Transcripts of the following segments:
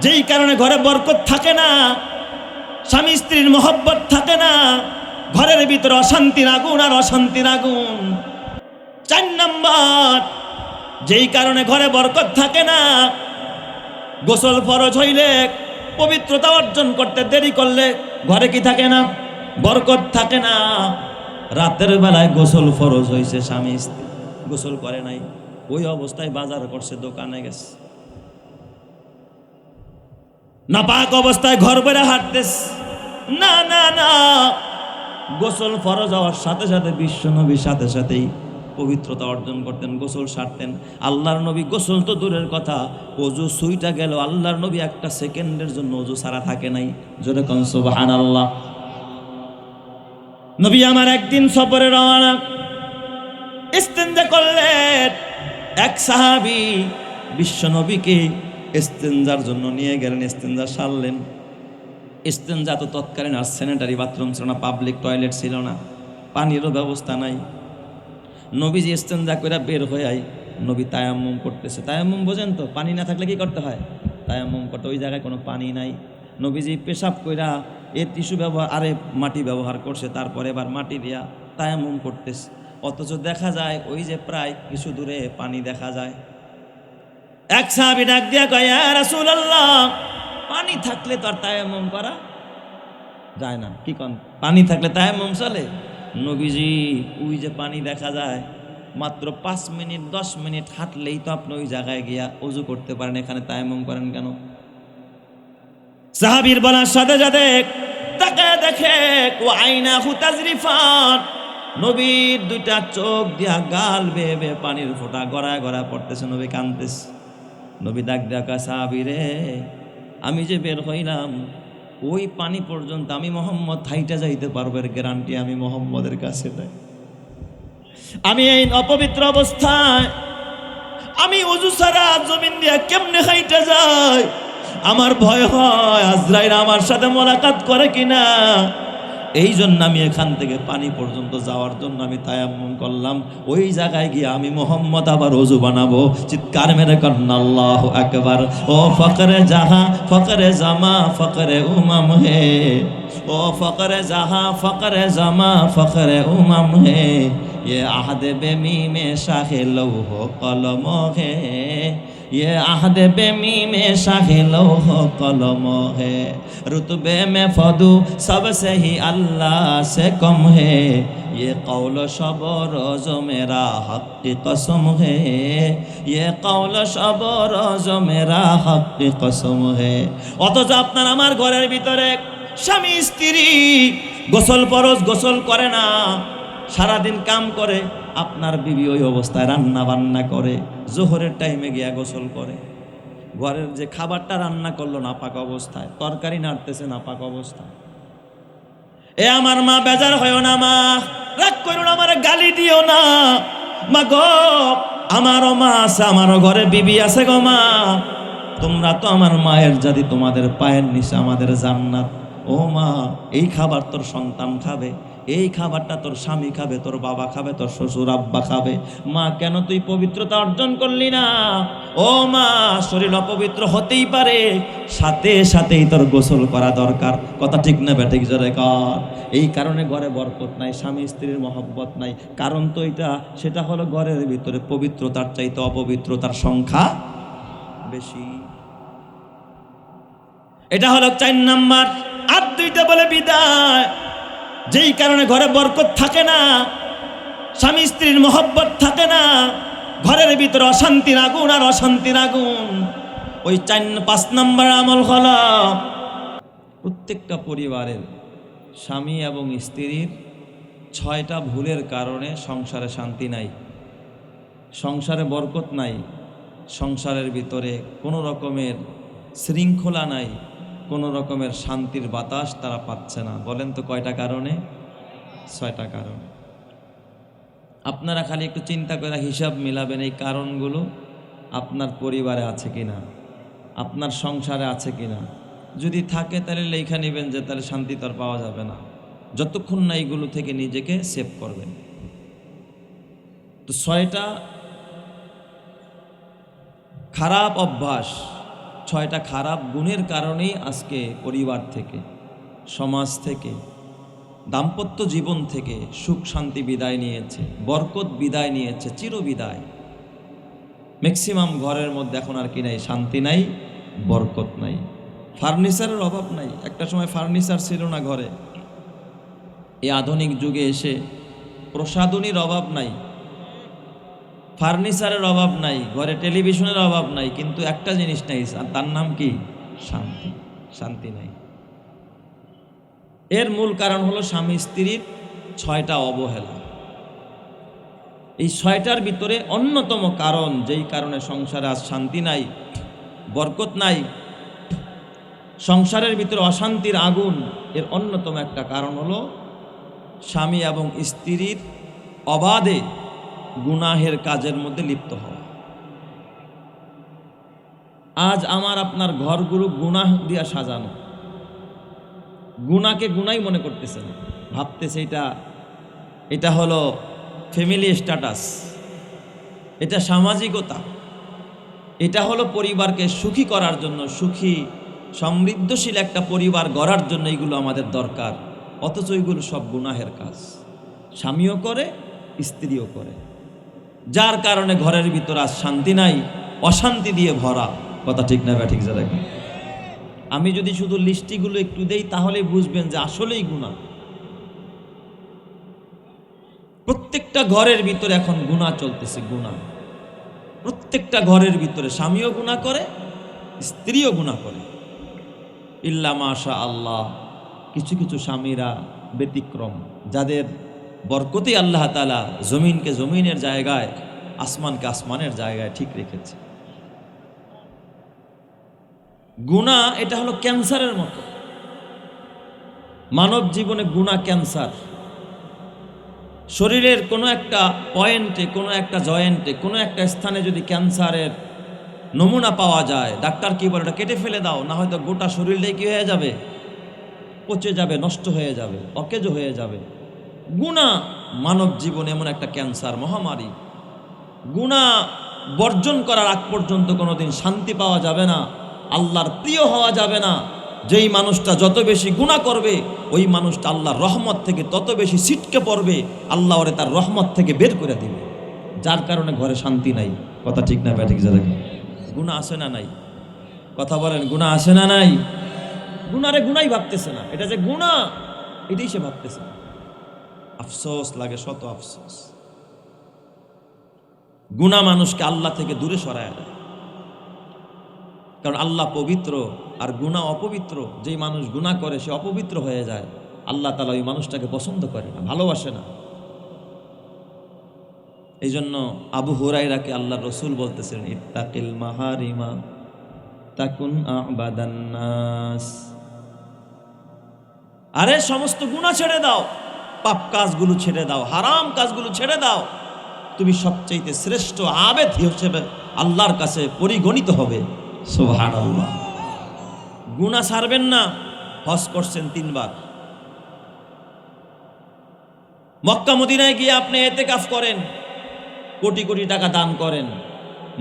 যেই কারণে ঘরে বরকত থাকে না, স্বামী স্ত্রীর মহব্বত থাকে না, ঘরের ভিতরে অশান্তির আগুন আর অশান্তির আগুন। 4 নাম্বার, যেই কারণে ঘরে বরকত থাকে না, গোসল ফরজ হইলে, পবিত্রতা অর্জন করতে দেরি করলে ঘরে কি থাকে না? বরকত থাকে না। রাতের বেলায় গোসল ফরজ হয়েছে, স্বামী স্ত্রী গোসল করে নাই, ওই অবস্থায় বাজার করছে, দোকানে গেছে, নাপাক অবস্থায় ঘর বেড়ে হাঁটতেছে, না না না, গোসল ফরজ হওয়ার সাথে সাথে বিশ্বনবীর সাথে সাথেই পবিত্রতা অর্জন করতেন, গোসল সারতেন। আল্লাহর নবী গোসল তো দূরের কথা, অজু সুইটা গেল, আল্লাহর নবী একটা সেকেন্ডের জন্য অজু সারা থাকে নাই। জোরে কোন সুবহানাল্লাহ। নবী আমার একদিন সফরে রওনা, ইস্তেঞ্জা করলেন। এক সাহাবী বিশ্বনবীকে ইস্তেঞ্জার জন্য নিয়ে গেলেন, ইস্তেঞ্জা সারলেন। ইস্তেঞ্জা তো তৎকালীন আর স্যানিটারি বাথরুম ছিল না, পাবলিক টয়লেট ছিল না, পানিরও ব্যবস্থা নাই। নবীজি ইস্তেঞ্জা করে বের হয়ে আই, নবী তায়াম্মুম করতেছে। তায়াম্মুম বোঝেন তো, পানি না থাকলে কি করতে হয়? তায়াম্মুম করতে। ওই জায়গায় কোনো পানি নাই, নবীজি পেশাব কইরা টিস্যু ব্যবহার, আরে মাটি ব্যবহার করছে, তারপরে এবার মাটি দিয়া তায়াম্মুম করতেছে। অথচ দেখা যায় ওই যে প্রায় কিছু দূরে পানি দেখা যায়। এক সাহাবী ডাক দিয়া কয়, ইয়া রাসূলুল্লাহ, পানি থাকলে তো আর তায়াম্মুম করা যায় না। কি কোন, পানি থাকলে তায়াম্মুম চলে? নবীজি, ওই যে পানি দেখা যায়, মাত্র 5 মিনিট 10 মিনিট হাঁটলেই তো আপনি ওই জায়গায় গিয়া ওযু করতে পারেন, এখানে তায়াম্মুম করেন কেন? সাহাবীর বলার সাথে সাথে তাকায় দেখে, ও আইনাহু তাজরিফান, নবীর দুইটা চোখ দিয়া গাল বেয়ে বেয়ে পানির ফোঁটা গড়ায় গড়ায় পড়তেছে। নবী কাঁদতেছে। নবী ডাক দেখা, সাহাবী রে, আমি যে বের হইলাম, ওই পানি পর্যন্ত আমি মোহাম্মদ হাইটা যাইতে পারবো, এর গ্যারান্টি আমি মোহাম্মদের কাছে নাই। আমি এই অপবিত্র অবস্থায় আমি ওযু ছাড়া জমিন দিয়া কেমনে হাইটা যাই? আমার ভয় হয় আজরাইল আমার সাথে মোলাকাত করে কিনা। এই জন্য আমি এখান থেকে পানি পর্যন্ত যাওয়ার জন্য আমি তায়াম্মুম করলাম। ওই জায়গায় গিয়ে আমি মোহাম্মদ আবার ওযু বানাবো। চিৎকার মেরে কন্না আল্লাহু আকবার। ও ফকরে জাহা ফকরে জামা ফকরে উমাম হে, ও ফকরে জাহা ফকরে জামা ফকরে উমাম হে, ये आहद बेमी में शाहे लौह कलम है, ये आहद बेमी में शाहे लौह कलम है, रुतबे में फदू सबसे ही अल्लाह से कम है, ये कौल शब रोज मेरा हक की कसम है, ये कौल शब रोज मेरा हक की कसम है। অথচ আপনার আমার ঘরের ভিতরে স্বামী স্ত্রী গোসল ফরজ গোসল করে না, সারাদিন কাম করে, আপনার বিবি ওই অবস্থায় রান্না বান্না করে, জোহরের টাইমে গিয়া গোসল করে। ঘরের যে খাবারটা রান্না করলো নাপাক অবস্থায়, তরকারি নাড়তেছে নাপাক অবস্থায়। এ আমার মা, বেজার হয়েও না মা, রাগ করো না, আমার গালি দিও না মা গো। আমারও মা আছে, আমারও ঘরে বিবি আছে গো মা। তোমরা তো আমার মায়ের জাতি, তোমাদের পায়ের নিচে আমাদের জান্নাত। ও মা, এই খাবার তোর সন্তান খাবে, এই খাবারটা তোর স্বামী খাবে, তোর বাবা খাবে, তোর শ্বশুর আব্বা খাবে। মা, কেন তুই পবিত্রতা অর্জন করলি না? ও মা, শরীর অপবিত্র হতেই পারে, সাথে সাথেই তোর গোসল করা দরকার। কথা ঠিক না বেঠিক? জোরে কর। এই কারণে ঘরে বরকত নাই, স্বামী স্ত্রীর মহব্বত নাই। কারণ তো এটা, সেটা হলো ঘরের ভিতরে পবিত্রতার চাইতে অপবিত্রতার সংখ্যা বেশি। এটা হলো 4 নাম্বার। আর 2টা বলে বিদায়। যেই কারণে ঘরে বরকত থাকে না, স্বামী স্ত্রীর মহব্বত থাকে না, ঘরের ভিতরে অশান্তির আগুন আর অশান্তির আগুন। ওই 5 নাম্বার আমল হলো, প্রত্যেকটা পরিবারের স্বামী এবং স্ত্রীর 6টা ভুলের কারণে সংসারে শান্তি নাই, সংসারে বরকত নাই, সংসারের ভিতরে কোনো রকমের শৃঙ্খলা নাই, কোনো রকমের শান্তির বাতাস তারা পাচ্ছে না। বলেন তো কয়টা কারণে? 6টা কারণে। আপনারা খালি একটু চিন্তা করে হিসাব মিলাবেন, এই কারণগুলো আপনার পরিবারে আছে কিনা, আপনার সংসারে আছে কিনা। যদি থাকে তাহলে লেখা নেবেন যে তাহলে শান্তি তো আর পাওয়া যাবে না, যতক্ষণ না এইগুলো থেকে নিজেকে সেভ করবেন। তো 6টা খারাপ অভ্যাস 6টা খারাপ গুণের কারণেই আজকে পরিবার থেকে, সমাজ থেকে, দাম্পত্য জীবন থেকে সুখ শান্তি বিদায় নিয়েছে, বরকত বিদায় নিয়েছে, চিরবিদায়। ম্যাক্সিমাম ঘরের মধ্যে এখন আর কি নাই, শান্তি নাই, বরকত নাই, ফার্নিচারের অভাব নাই। একটা সময় ফার্নিচার ছিল না ঘরে, এই আধুনিক যুগে এসে প্রসাধনীর অভাব নাই, ফার্নিচারের অভাব নাই, ঘরে টেলিভিশনের অভাব নাই, কিন্তু একটা জিনিস নাই, তার নাম কি? শান্তি। শান্তি নাই। এর মূল কারণ হলো স্বামী স্ত্রীর 6টা অবহেলা। এই 6টার ভিতরে অন্যতম কারণ, যেই কারণে সংসারে আজ শান্তি নাই, বরকত নাই, সংসারের ভিতরে অশান্তির আগুন, এর অন্যতম একটা কারণ হলো স্বামী এবং স্ত্রীর অবাধে গুনাহের কাজের মধ্যে লিপ্ত হওয়া। আজ আমার আপনার ঘরগুলো গুনাহ দিয়া সাজানো, গুনাহকে গুনাই মনে করতেছে না, ভাবতেছে এটা হলো ফ্যামিলি স্ট্যাটাস, এটা সামাজিকতা, এটা হলো পরিবারকে সুখী করার জন্য, সুখী সমৃদ্ধশীল একটা পরিবার গড়ার জন্য এইগুলো আমাদের দরকার। অথচ এইগুলো সব গুনাহের কাজ, স্বামীও করে, স্ত্রীও করে, যার কারণে ঘরের ভিতর আজ শান্তি নাই, অশান্তি দিয়ে ভরা। কথা ঠিক না ঠিক? যা দেখেন, আমি যদি শুধু লিস্টিগুলো একটু দেই তাহলে বুঝবেন যে আসলেই গুনাহ। প্রত্যেকটা ঘরের ভিতরে এখন গুনাহ চলতেছে, গুনাহ। প্রত্যেকটা ঘরের ভিতরে স্বামীও গুনাহ করে, স্ত্রীও গুনাহ করে। ইল্লা মাশা আল্লাহ, কিছু কিছু স্বামীরা ব্যতিক্রম, যাদের বরকতে আল্লাহ তাআলা জমিনকে জমিনের জায়গায়, আসমানকে আসমানের জায়গায় ঠিক রেখেছে। গুনাহ এটা হলো ক্যান্সারের মতো। মানব জীবনে গুনাহ ক্যান্সার। শরীরের কোনো একটা পয়েন্টে, কোনো একটা জয়েন্টে, কোনো একটা স্থানে যদি ক্যান্সারের নমুনা পাওয়া যায়, ডাক্তার কি বলে? এটা কেটে ফেলে দাও, না হয়তো গোটা শরীরটাই কি হয়ে যাবে? পচে যাবে, নষ্ট হয়ে যাবে, অকেজো হয়ে যাবে। গুনাহ মানব জীবনে এমন একটা ক্যান্সার, মহামারী। গুনাহ বর্জন করার আগ পর্যন্ত কোনোদিন শান্তি পাওয়া যাবে না, আল্লাহর প্রিয় হওয়া যাবে না। যেই মানুষটা যত বেশি গুনাহ করবে, ওই মানুষটা আল্লাহর রহমত থেকে তত বেশি ছিটকে পড়বে, আল্লাহ ওরে তার রহমত থেকে বের করে দিবে, যার কারণে ঘরে শান্তি নাই। কথা ঠিক না ঠিক? যারা গুনাহ আসে না নাই? কথা বলেন, গুনাহ আসে না নাই? গুনারে গুনাই ভাবতেছে না, এটা যে গুনাহ এটাই সে ভাবতেছে না। আফসোস লাগে, শত আফসোস। গুনাহ মানুষকে আল্লাহ থেকে দূরে সরায় দেয়, কারণ আল্লাহ পবিত্র আর গুনাহ অপবিত্র। যেই মানুষ গুনাহ করে সে অপবিত্র হয়ে যায়, আল্লাহ তাআলা ওই মানুষটাকে পছন্দ করে না, ভালোবাসে না। এই জন্য আবু হুরায়রাকে আল্লাহর রাসূল বলতেছেন, ইত্তাকিল মাহারিমা তাকুন আবাদান নাস। আরে সমস্ত গুনাহ ছেড়ে দাও, পাপ কাজগুলো ছেড়ে দাও, হারাম কাজগুলো ছেড়ে দাও, তুমি সবচেয়ে শ্রেষ্ঠ আবেদ হিসেবে আল্লাহর কাছে পরিগণিত হবে। সুবহানাল্লাহ। গুনাহ ছাড়বেন না, হজ করছেন 3 বার, মক্কা মদিনায় গিয়ে আপনি ইতিকাফ করেন, কোটি কোটি টাকা দান করেন,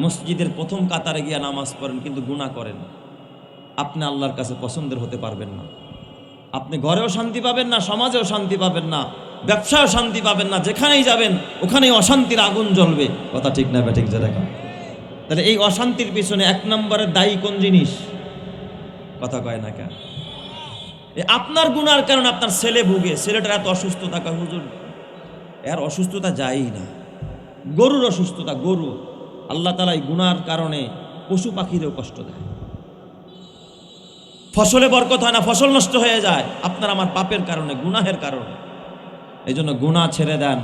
মসজিদের প্রথম কাতারে গিয়ে নামাজ পড়েন, কিন্তু গুনাহ করেন, আপনি আল্লাহর কাছে পছন্দের হতে পারবেন না। আপনি ঘরেও শান্তি পাবেন না, সমাজেও শান্তি পাবেন না, ব্যবসায়ও শান্তি পাবেন না, যেখানেই যাবেন ওখানেই অশান্তির আগুন জ্বলবে। কথা ঠিক না ঠিক? যা দেখা, তাহলে এই অশান্তির পিছনে 1 নম্বরের দায়ী কোন জিনিস? কথা কয় না কেন? আপনার গুনার কারণে আপনার ছেলে ভুগে, ছেলেটার এত অসুস্থতা, হুজুর এর অসুস্থতা যায়ই না, গরুর অসুস্থতা, গরু। আল্লাহ তাআলা এই গুনার কারণে পশু পাখিরও কষ্ট দেয়, ফসলে বরকত হয় না, ফসল নষ্ট হয়ে যায় আপনার আমার পাপের কারণে, গুনাহের কারণে। এই জন্য গুনাহ ছেড়ে দেন,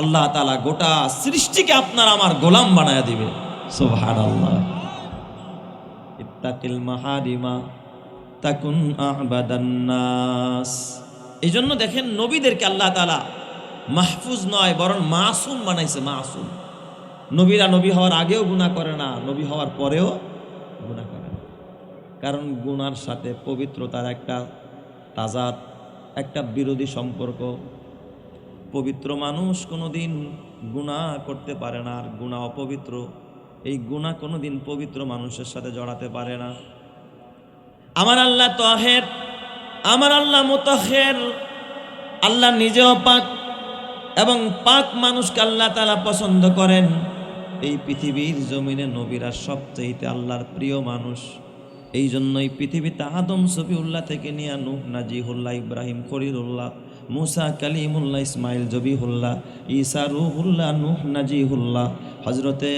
আল্লাহ তাআলা গোটা সৃষ্টিকে আপনার আমার গোলাম বানায়া দিবে। সুবহানাল্লাহ। ইত্তাকিল মাহারিমা তাকুন আবাদান নাস। এই জন্য দেখেন নবীদেরকে আল্লাহ তাআলা মাহফুজ নয় বরং মাসুম বানাইছে, মাসুম। নবীরা নবী হওয়ার আগেও গুনাহ করে না, নবী হওয়ার পরেও গুনাহ করে না, কারণ গুনার সাথে পবিত্রতার একটা তাজাদ, একটা বিরোধী সম্পর্ক। পবিত্র মানুষ কোনোদিন গুনাহ করতে পারে না, আর গুনাহ অপবিত্র এই গুনাহ কোনোদিন পবিত্র মানুষের সাথে জড়াতে পারে না। আমার আল্লাহ তাহের, আমার আল্লাহ মুতাহহির, আল্লাহ নিজেও পাক এবং পাক মানুষকে আল্লাহ তাআলা পছন্দ করেন। এই পৃথিবীর জমিনে নবীরা সবচেয়ে আল্লাহর প্রিয় মানুষ। এই জন্যই পৃথিবীতে আদম সফিউল্লাহ থেকে নিয়ে নূহ নাজিহুল্লাহ, ইব্রাহিম খলিলুল্লাহ, মুসা কালিমুল্লাহ, ইসমাইল জবিহুল্লাহ, ঈসা রূহুল্লাহ, নূহ নাজিহুল্লাহ, হজরতে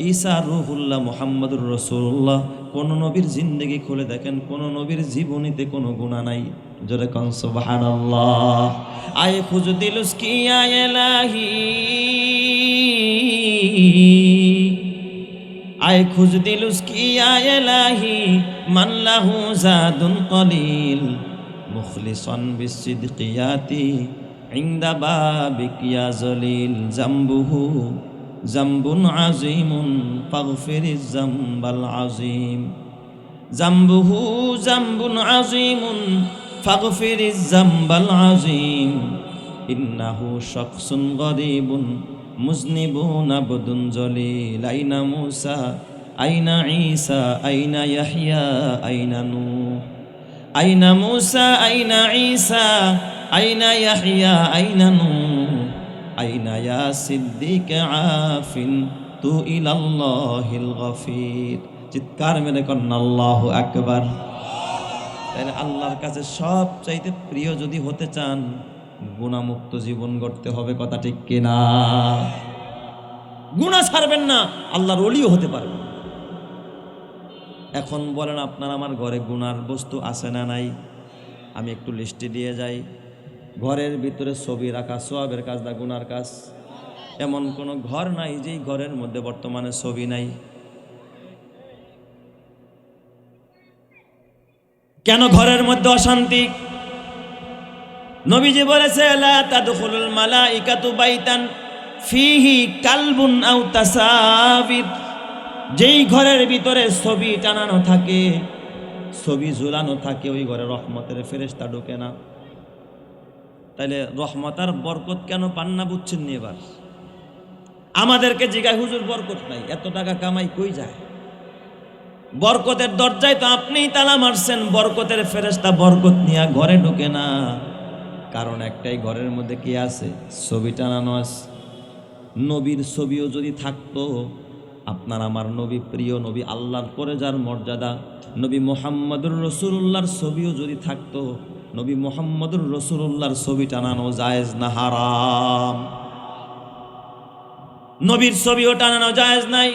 ঈসা রূহুল্লাহ, মুহাম্মদুর রাসূলুল্লাহ, কোন নবীর জিন্দেগি খুলে দেখেন, কোন নবীর জীবনীতে কোনো গুনাহ নাই। জোরে কোন সুবহানাল্লাহ। আয়ে খুজদিল উসকি ইয়া ইলাহি, আয়ে খুজদিল উসকি ইয়া ইলাহি, মান লাহু জাদুন কলিল, মুখলিসান বিসিদকিয়াতি ইনদা বাবিক ইয়া জলিল, জামবুহু জামবুন আযীমুন ফাগফিরিজ জামবাল আযীম, জামবুহু জামবুন আযীমুন ফাগফিরিজ জামবাল আযীম, ইন্নাহু শাখসুন গরীবুন মুজনিবুন আবদুন জলিল, আইনা মূসা আইনা ঈসা আইনা ইয়াহইয়া আইনা নূহ, আইনা মূসা আইনা ঈসা আইনা ইয়াহইয়া আইনা নূহ, আইনা ইয়া সিদ্দিক আফিন তু ইলাল্লাহিল গফির। চিৎকার মেরে কন্ন আল্লাহু আকবার। তাহলে আল্লাহর কাছে সবচাইতে প্রিয় যদি হতে চান, গুনাহমুক্ত জীবন গড়তে হবে। কথা ঠিক কিনা? গুনাহ ছাড়বেন না, আল্লাহর ওলিও হতে পারবেন। এখন বলেন আপনার আমার ঘরে গুনার বস্তু আছে না নাই? আমি একটু লিস্টে দিয়ে যাই। ঘরের ভিতরে ছবি রাখা সওয়াবের কাজ না গুনার কাজ? এমন কোনো ঘর নাই যেই ঘরের মধ্যে বর্তমানে ছবি নাই। কেন ঘরের মধ্যে অশান্তি? নবীজি বলেছে, লা তাদখুলুল মালাইকাতু বাইতান ফিহি কালবুন আও তাসাবির। যেই ঘরের ভিতরে ছবি টানানো থাকে, ছবি ঝুলানো থাকে, ওই ঘরে রহমতের ফেরেশতা ঢোকে না। তাইলে রহমত আর বরকত কেন পান না বুঝছেন নি? এবার আমাদেরকে জিগায়, হুজুর বরকত নাই, এত টাকা কামাই কই যায়? বরকতের দরজায় তো আপনিই তালা মারছেন। বরকতের ফেরেশতা বরকত নিয়ে ঘরে ঢোকে না। কারণ একটাই, ঘরের মধ্যে কি আছে? ছবি টানানো আছে। নবীর ছবিও যদি থাকতো, আপনার আমার নবী, প্রিয় নবী, আল্লাহর পরে যার মর্যাদা, নবী মুহাম্মদুর রাসূলুল্লাহর ছবিও যদি থাকতো, নবী মুহাম্মদুর রাসূলুল্লাহর ছবি টানানো জায়েজ না হারাম? নবীর ছবিও টানানো জায়েজ নাই,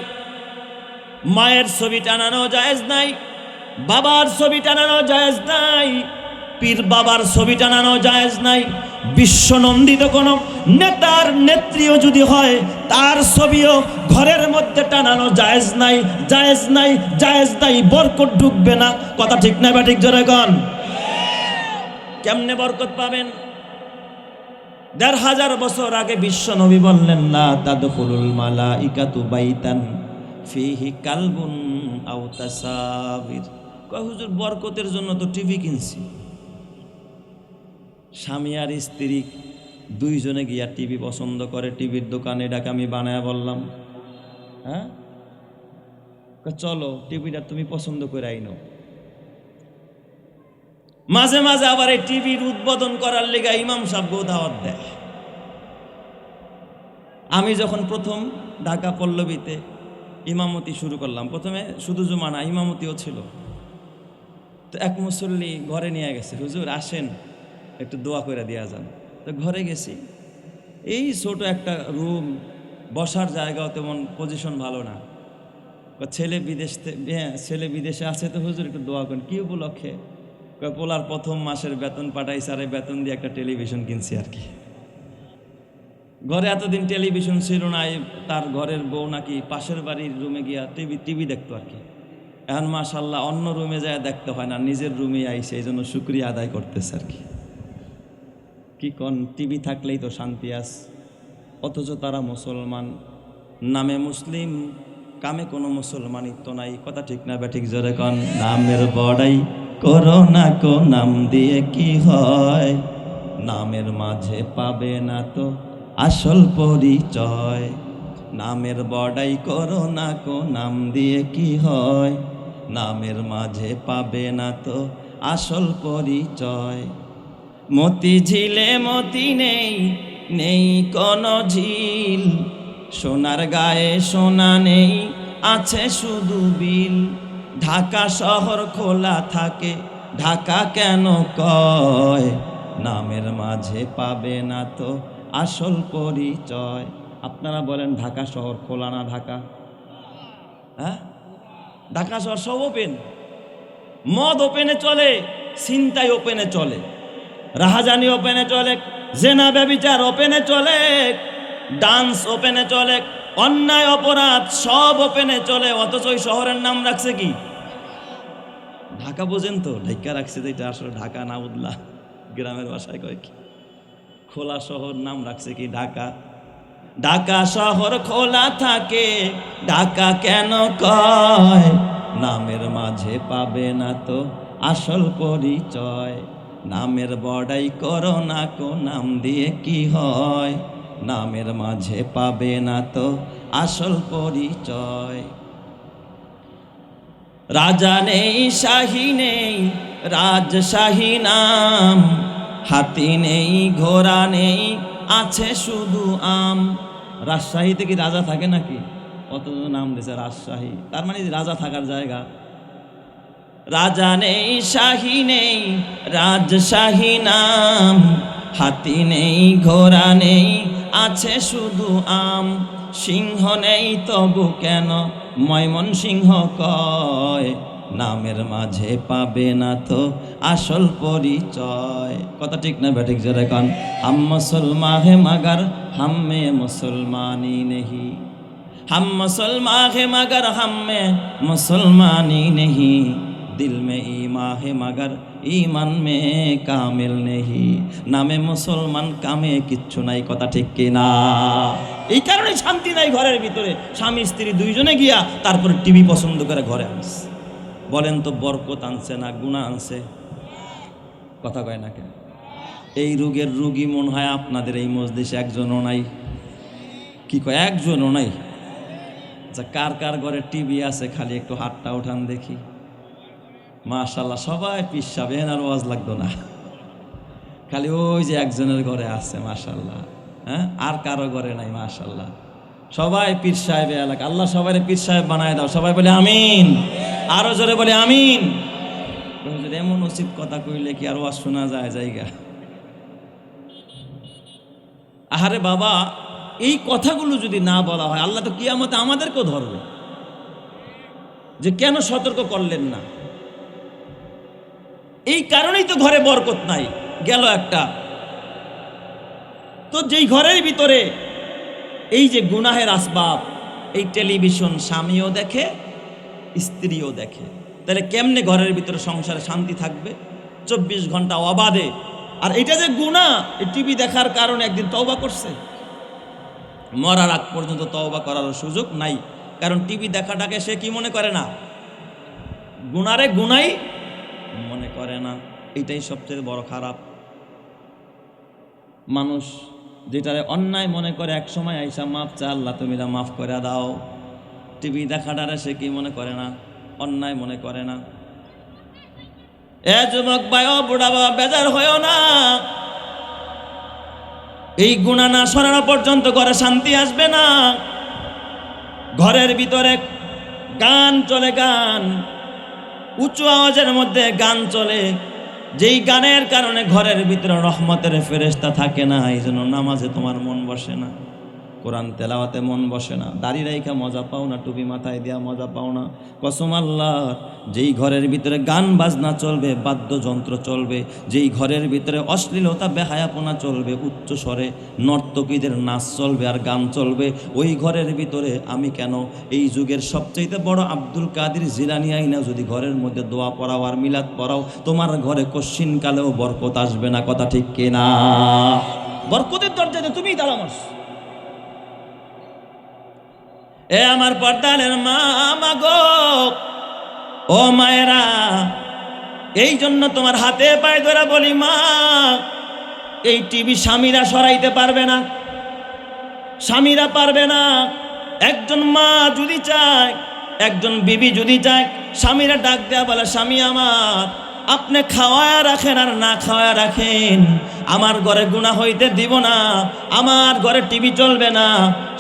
মায়ের ছবি টানানো জায়েজ নাই, বাবার ছবি টানানো জায়েজ নাই, পীর বাবার ছবি টানানো জায়েজ নাই। বিশ্বনন্দিত কোন নেতার নেত্রীও যদি হয়, তার ছবিও ঘরের মধ্যে টানানো জায়েজ নাই, জায়েজ নাই, জায়েজ নাই। বরকত ঢুকবে না। কথা ঠিক না বা ঠিক? জোরে কোন। কেমনে বরকত পাবেন? ১৫০০ বছর আগে বিশ্ব নবী বললেন, লা তাদখুলুল মালাইকাতু বাইতান ফিহি কালবুন আও তাসাবির। কয় হুজুর, বরকতের জন্য তো টিভি কিনছি। স্বামী আর স্ত্রী দুইজনে গিয়া টিভি পছন্দ করে, টিভির দোকানে ডাকে, আমি বানায়া বললাম, হ্যাঁ চলো টিভিটা তুমি পছন্দ করে আইনো। মাঝে মাঝে আবার এই টিভির উদ্বোধন করার লেগে ইমাম সাহেবকেও দাওয়াত দেয়। আমি যখন প্রথম ঢাকা পল্লবীতে ইমামতি শুরু করলাম, প্রথমে শুধু জুমা না, ইমামতিও ছিল। তো এক মুসল্লি ঘরে নিয়ে গেছে, হুজুর আসেন একটু দোয়া করে দেওয়া যান। তো ঘরে গেছি, এই ছোট একটা রুম, বসার জায়গাও তেমন পজিশন ভালো না। ছেলে বিদেশে আছে, তো হুজুর একটু দোয়া করেন। কি উপলক্ষে? পোলার প্রথম মাসের বেতন পাঠাই, স্যার এই বেতন দিয়ে একটা টেলিভিশন কিনছি আর কি। ঘরে এতদিন টেলিভিশন ছিল না। তার ঘরের বউ নাকি পাশের বাড়ির রুমে গিয়া টিভি দেখতো আর কি। এখন মাশাল্লাহ অন্য রুমে যায় দেখতে হয় না, নিজের রুমে আইসে, এই জন্য শুকরিয়া আদায় করতেছে আর কি। কি কোন টিভি থাকলেই তো শান্তি আস। অথচ তারা মুসলমান, নামে মুসলিম, কামে কোনো মুসলমানিত্ব নাই। কথা ঠিক না ব্যাঠিক? জোরে কন। নামের বড়াই করো না কো, নাম দিয়ে কি হয়? নামের মাঝে পাবে না তো আসল পরিচয়। নামের বড়াই করো না কো, নাম দিয়ে কি হয়, নামের মাঝে পাবে না তো আসল পরিচয়। মতি ঝিলে মতি নেই, নেই কোনো ঝিল, সোনার গায়ে সোনা নেই, আছে শুধু বিল। ঢাকা শহর খোলা থাকে, ঢাকা কেন কয়, নামের মাঝে পাবে না তো আসল পরিচয়। আপনারা বলেন ঢাকা শহর খোলা না ঢাকা? হ্যাঁ, ঢাকা শহর সব ওপেন। মদ ওপেনে চলে, ছিনতাই ওপেনে চলে, রাহাজানি ওপেনে চলে, জেনা ব্যভিচার ওপেনে চলে, ডান্স ওপেনে চলে, অন্যায় অপরাধ সব ওপেনে চলে। অথচ ওই শহরের নাম রাখছে কি? ঢাকা। বোঝেন তো, ঢাকা রাখছে যেটা আসলে ঢাকা না, উদলা গ্রামের ভাষায় কয় কি, খোলা শহর নাম রাখছে কি ঢাকা। ঢাকা শহর খোলা থাকে, ঢাকা কেন কয়, নামের মাঝে পাবে না তো আসল পরিচয়। নামের বড়াই করো না কো, নাম দিয়ে কি হয়, নামের মাঝে পাবে না তো আসল পরিচয়। রাজা নেই শাহী নেই, রাজশাহী নাম, হাতি নেই ঘোড়া নেই, আছে শুধু আম। রাজশাহীতে কি রাজা থাকে নাকি? অত নাম দিয়েছে রাজশাহী, তার মানে রাজা থাকার জায়গা। রাজা নেই শাহী নেই, রাজশাহী নাম, হাতি নেই ঘোড়া নেই, আছে শুধু আম। সিংহ নেই তবু কেন ময়মনসিংহ কয়, নামের মাঝে পাবে না তো আসল পরিচয়। কথা ঠিক না ব্যাঠিক যারা কন? হাম মুসলমান হে মগর হাম মে মুসলমানি নেহি, हम मुसलमान है मगर हम में मुसलमानी नहीं, दिल में ईमान है मगर ईमान में कामिल नहीं। नामे मुसलमान कामे किच्छु নাই, কথা ঠিক কি না? এই কারণে শান্তি নাই ঘরের ভিতরে। স্বামী স্ত্রী দুইজনে গিয়া তারপর টিভি পছন্দ করে ঘরে আনছে। বলেন তো বরকত আনছে না গুনাহ আনছে? কথা কয় না কেন? এই রোগের রোগী মনে হয় আপনাদের এই মজলিসে একজনও নাই। কি কয়? একজনও নাই। আচ্ছা, কার কার ঘরে টিভি আছে খালি একটু হাতটা উঠান দেখি। মাশাআল্লাহ, সবাই পিসাব, এন আর ওয়াজ লাগতো না, খালি ওই যে একজনের ঘরে আছে মাশাআল্লাহ। হ্যাঁ, আর কারো ঘরে নাই মাশাআল্লাহ। সবাই পীর সাহেব এলাকা। আল্লাহ সবাই পীর সাহেব বানায় দাও। সবাই বলে আমিন, আরো জোরে বলে আমিন। এমন উচিত কথা কইলে কি আর ওয়াজ শোনা যায় জায়গা? আহারে বাবা, এই কথাগুলো যদি না বলা হয়, আল্লাহ তো কিয়ামতে আমাদেরকেও ধরবে যে কেন সতর্ক করলেন না। এই কারণেই তো ঘরে বরকত নাই। গেল একটা। তো যেই ঘরের ভিতরে এই যে গুনাহের আসবাব, এই টেলিভিশন স্বামীও দেখে স্ত্রীও দেখে, তাহলে কেমনে ঘরের ভিতরে সংসারে শান্তি থাকবে 24 ঘন্টা অবাধে? আর এটা যে গুনাহ, এই টিভি দেখার কারণে একদিন তওবা করছে, মরার আগ পর্যন্ত তওবা করার সুযোগ নাই। কারণ টিভি দেখাটাকে সে কি মনে করে না, গুনারে গুনাই মনে করে না। এটাই সবচেয়ে বড় খারাপ। মানুষ যেটারে অন্যায় মনে করে, এক সময় আইসা মাফ চা, আল্লাহ তুমি মাফ করে দাও। টিভি দেখাটারে সে কি মনে করে না, অন্যায় মনে করে না। এ যুবক ভাই, ও বুড়া বাবা, বেজার হয়েও না। এই গুনাহ না সরানো পর্যন্ত ঘরে শান্তি আসবে না। ঘরের ভিতরে গান চলে, গান উঁচু আওয়াজের মধ্যে গান চলে, যেই গানের কারণে ঘরের ভিতরে রহমতের ফেরেশতা থাকে না। এই জন্য নামাজে তোমার মন বসে না, কোরআন তেলাওয়াতে মন বসে না, দাড়ি রাইখা মজা পাও না, টুপি মাথায় দেওয়া মজা পাও না। কসম আল্লাহর, যেই ঘরের ভিতরে গান বাজনা চলবে, বাদ্যযন্ত্র চলবে, যেই ঘরের ভিতরে অশ্লীলতা বেহায়াপনা চলবে, উচ্চ স্বরে নর্তকীদের নাচ চলবে আর গান চলবে, ওই ঘরের ভিতরে আমি কেন এই যুগের সবচাইতে বড় আব্দুল কাদের জিলানী আইনা যদি ঘরের মধ্যে দোয়া পড়াও আর মিলাদ পড়াও, তোমার ঘরে কশ্চিন কালেও বরকত আসবে না। কথা ঠিক কিনা? বরকতের দরজাতে তুমিই দাঁড়ামাস। এ আমার পর্দানের মা, মাগো ও মায়েরা, এই জন্য তোমার হাতে পায়ে ধরে বলি, মা, এই টিভি স্বামীরা সরাইতে পারবে না, স্বামীরা পারবে না। একজন মা যদি চায়, একজন বিবি যদি চায়, স্বামীরা ডাক দেয়া বলে, স্বামী আমার, আপনি খাওয়ায়া রাখেন আর না খাওয়ায়া রাখেন, আমার ঘরে গুনাহ হইতে দিব না, আমার ঘরে টিভি চলবে না।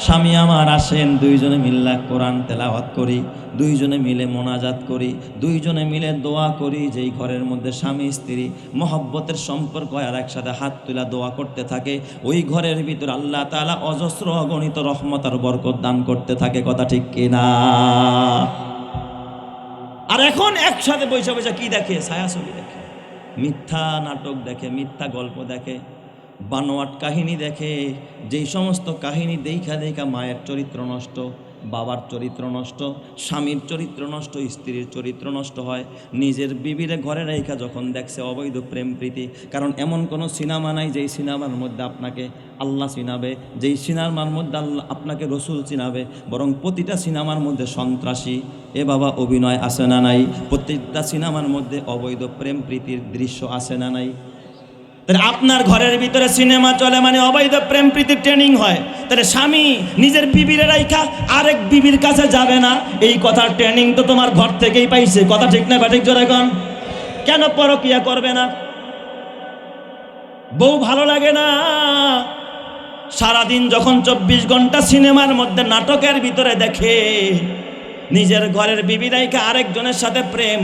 স্বামী আমার আসেন, দুইজনে মিল্লা কোরআন তেলাওয়াত করি, দুইজনে মিলে মোনাজাত করি, দুইজনে মিলে দোয়া করি। যেই ঘরের মধ্যে স্বামী স্ত্রী মহব্বতের সম্পর্ক আর একসাথে হাত তুলা দোয়া করতে থাকে, ওই ঘরের ভিতর আল্লাহ তাআলা অজস্র অগণিত রহমত আর বরকত দান করতে থাকে। কথা ঠিক কিনা? আর এখন একসাথে বৈশা বৈশা কি দেখে? ছায়াছবি দেখে, মিথ্যা নাটক দেখে, মিথ্যা গল্প দেখে, বানোয়াট কাহিনী দেখে। যেই সমস্ত কাহিনী দেখা দেখা মায়ের চরিত্র নষ্ট, বাবার চরিত্র নষ্ট, স্বামীর চরিত্র নষ্ট, স্ত্রীর চরিত্র নষ্ট হয়। নিজের বিবিরে ঘরে রেখা যখন দেখছে অবৈধ প্রেম প্রীতি, কারণ এমন কোনো সিনেমা নাই যেই সিনেমার মধ্যে আপনাকে আল্লাহ চিনাবে, যেই সিনেমার মধ্যে আল্লাহ আপনাকে রসুল চিনাবে, বরং প্রতিটা সিনেমার মধ্যে সন্ত্রাসী এ বাবা অভিনয় আছে না নাই? প্রত্যেকটা সিনেমার মধ্যে অবৈধ প্রেম প্রীতির দৃশ্য আছে না নাই? তাহলে আপনার ঘরের ভিতরে সিনেমা চলে মানে অবৈধ প্রেম প্রীতির ট্রেনিং হয়। তাহলে স্বামী নিজের বিবির রাইখা আরেক বিবির কাছে যাবে না, এই কথার ট্রেনিং তো তোমার ঘর থেকেই পাইছে। কথা ঠিক না ব্যাঠিক জোরে কন? কেন পরকিয়া করবে না? বউ ভালো লাগে না? সারাদিন যখন 24 ঘন্টা সিনেমার মধ্যে নাটকের ভিতরে দেখে, নিজের ঘরের বিবি রাইখা আরেকজনের সাথে প্রেম,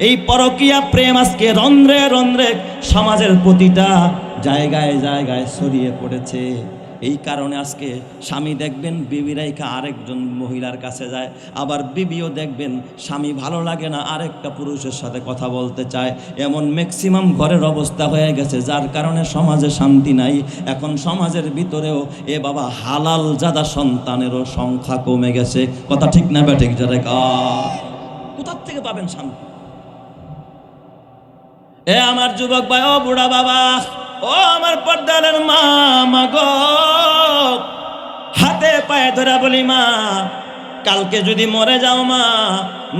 এই পরকিয়া প্রেম আজকে রন্ধ্রে রন্ধ্রে সমাজের প্রতিটা জায়গায় জায়গায় ছড়িয়ে পড়েছে। এই কারণে আজকে স্বামী দেখবেন বিবি রাইখা আরেকজন মহিলার কাছে যায়, আবার বিবিও দেখবেন স্বামী ভালো লাগে না আরেকটা পুরুষের সাথে কথা বলতে চায়। এমন ম্যাক্সিমাম ঘরের অবস্থা হয়ে গেছে, যার কারণে সমাজে শান্তি নাই। এখন সমাজের ভিতরেও এ বাবা হালাল জাদা সন্তানেরও সংখ্যা কমে গেছে। কথা ঠিক না ব্যাঠিক যারা? কোথার থেকে পাবেন শান্তি? এ আমার যুবক ভাই, ও বুড়া বাবা, ও আমার পর্দারের মা, মাগো, হাতে পায়ে ধরা বলি মা, কালকে যদি মরে যাও মা,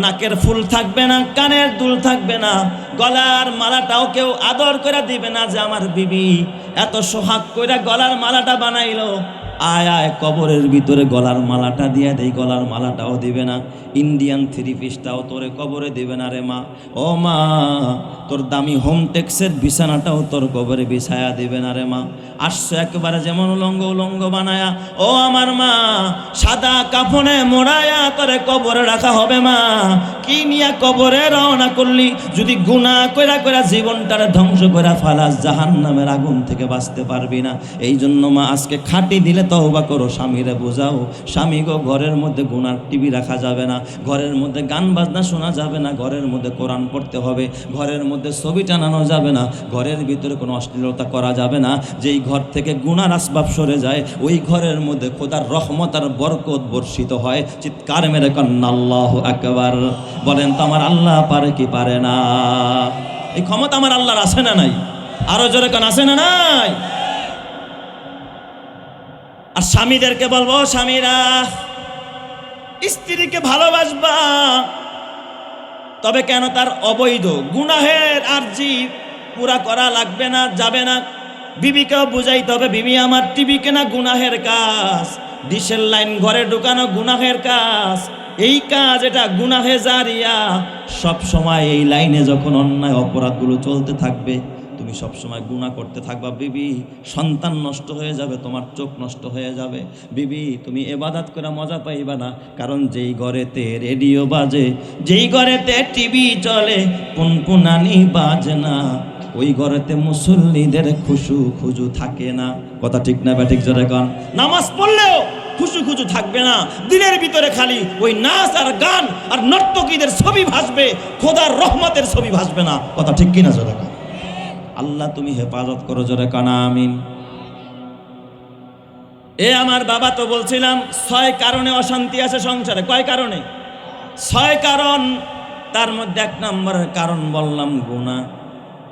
নাকের ফুল থাকবে না, কানের দুল থাকবে না, গলার মালাটাও কেউ আদর করে দিবে না যে আমার বিবি এত সোহাগ কইরা গলার মালাটা বানাইলো। আয় আয় কবরের ভিতরে গলার মালাটা দিয়ে দেই, গলার মালাটাও দিবে না, ইন্ডিয়ান থ্রি পিসটাও তোরে কবরে দিবে না রে মা। ও মা, তোর দামি হোমটেক্সের বিছানাটাও তোর কবরে বিছায়া দিবে না রে মা। আসছো একেবারে যেমন উলঙ্গ উলঙ্গ বানায়া, ও আমার মা, সাদা কাফনে মোড়ায়া তোরে কবরে রাখা হবে মা। কি নিয়া কবরে রওনা করলি? যদি গুনাহ কইরা কইরা জীবনটারে ধ্বংস করে ফালাস, জাহান্নামের আগুন থেকে বাঁচতে পারবি না। এই জন্য মা আজকে খাটি দিলে তওবা করো, স্বামীরে বোঝাও, স্বামী গো ঘরের মধ্যে গুনার টিভি রাখা যাবে না, ঘরের মধ্যে গান বাজনা শোনা যাবে না, ঘরের মধ্যে কোরআন পড়তে হবে, ঘরের মধ্যে ছবি টানানো যাবে না, ঘরের ভিতরে কোনো অশ্লীলতা করা যাবে না। যেই ঘর থেকে গুনার আসবাব সরে যায়, ওই ঘরের মধ্যে খোদার রহমত আর বরকত বর্ষিত হয়। চিৎকার মেরে কন্না আল্লাহু আকবার। বলেন তো আমার আল্লাহ পারে কি পারে না? এই ক্ষমতা আমার আল্লাহর আছে না নাই? আরো জোরে কান, আছে না নাই? আর স্বামীদেরকে বলবো, স্বামীরা স্ত্রীকে ভালোবাসবা, তবে কেন তার অবৈধ গুনাহের আরজি পুরা করা লাগবে না, যাবে না। বিবিকেও বুঝাইতে হবে, বিবি আমার টিভি কেনা গুনাহের কাজ, ডিশের লাইন ঘরে ঢুকানো গুনাহের কাজ, এই কাজ এটা গুনাহে জারিয়া। সব সময় এই লাইনে যখন অন্যায় অপরাধগুলো চলতে থাকবে, তুমি সব সময় গুনাহ করতে থাকবা বিবি, সন্তান নষ্ট হয়ে যাবে, তোমার চোখ নষ্ট হয়ে যাবে বিবি, তুমি ইবাদত করে মজা পাইবা না। কারণ যেই ঘরেতে রেডিও বাজে, যেই ঘরেতে টিভি চলে, পুনপুনানি বাজে না, ওই ঘরেতে মুসল্লিদের খুশু খুজু থাকে না। কথা ঠিক না ব্যাঠিক জোরে গান? নামাজ পড়লেও খুশু খুজু থাকবে না, দিনের ভিতরে খালি ওই নাচ আর গান আর নর্তকীদের ছবি ভাসবে, খোদার রহমতের ছবি ভাসবে না। কথা ঠিক কিনা জোরে গান? আল্লাহ তুমি হেফাজত করো, জোরে কানা আমিন। এ আমার বাবা, তো বলছিলাম 6 কারণে অশান্তি আছে সংসারে। কয় কারণে? 6 কারণ। তার মধ্যে 1 নম্বরের কারণ বললাম গুনাহ।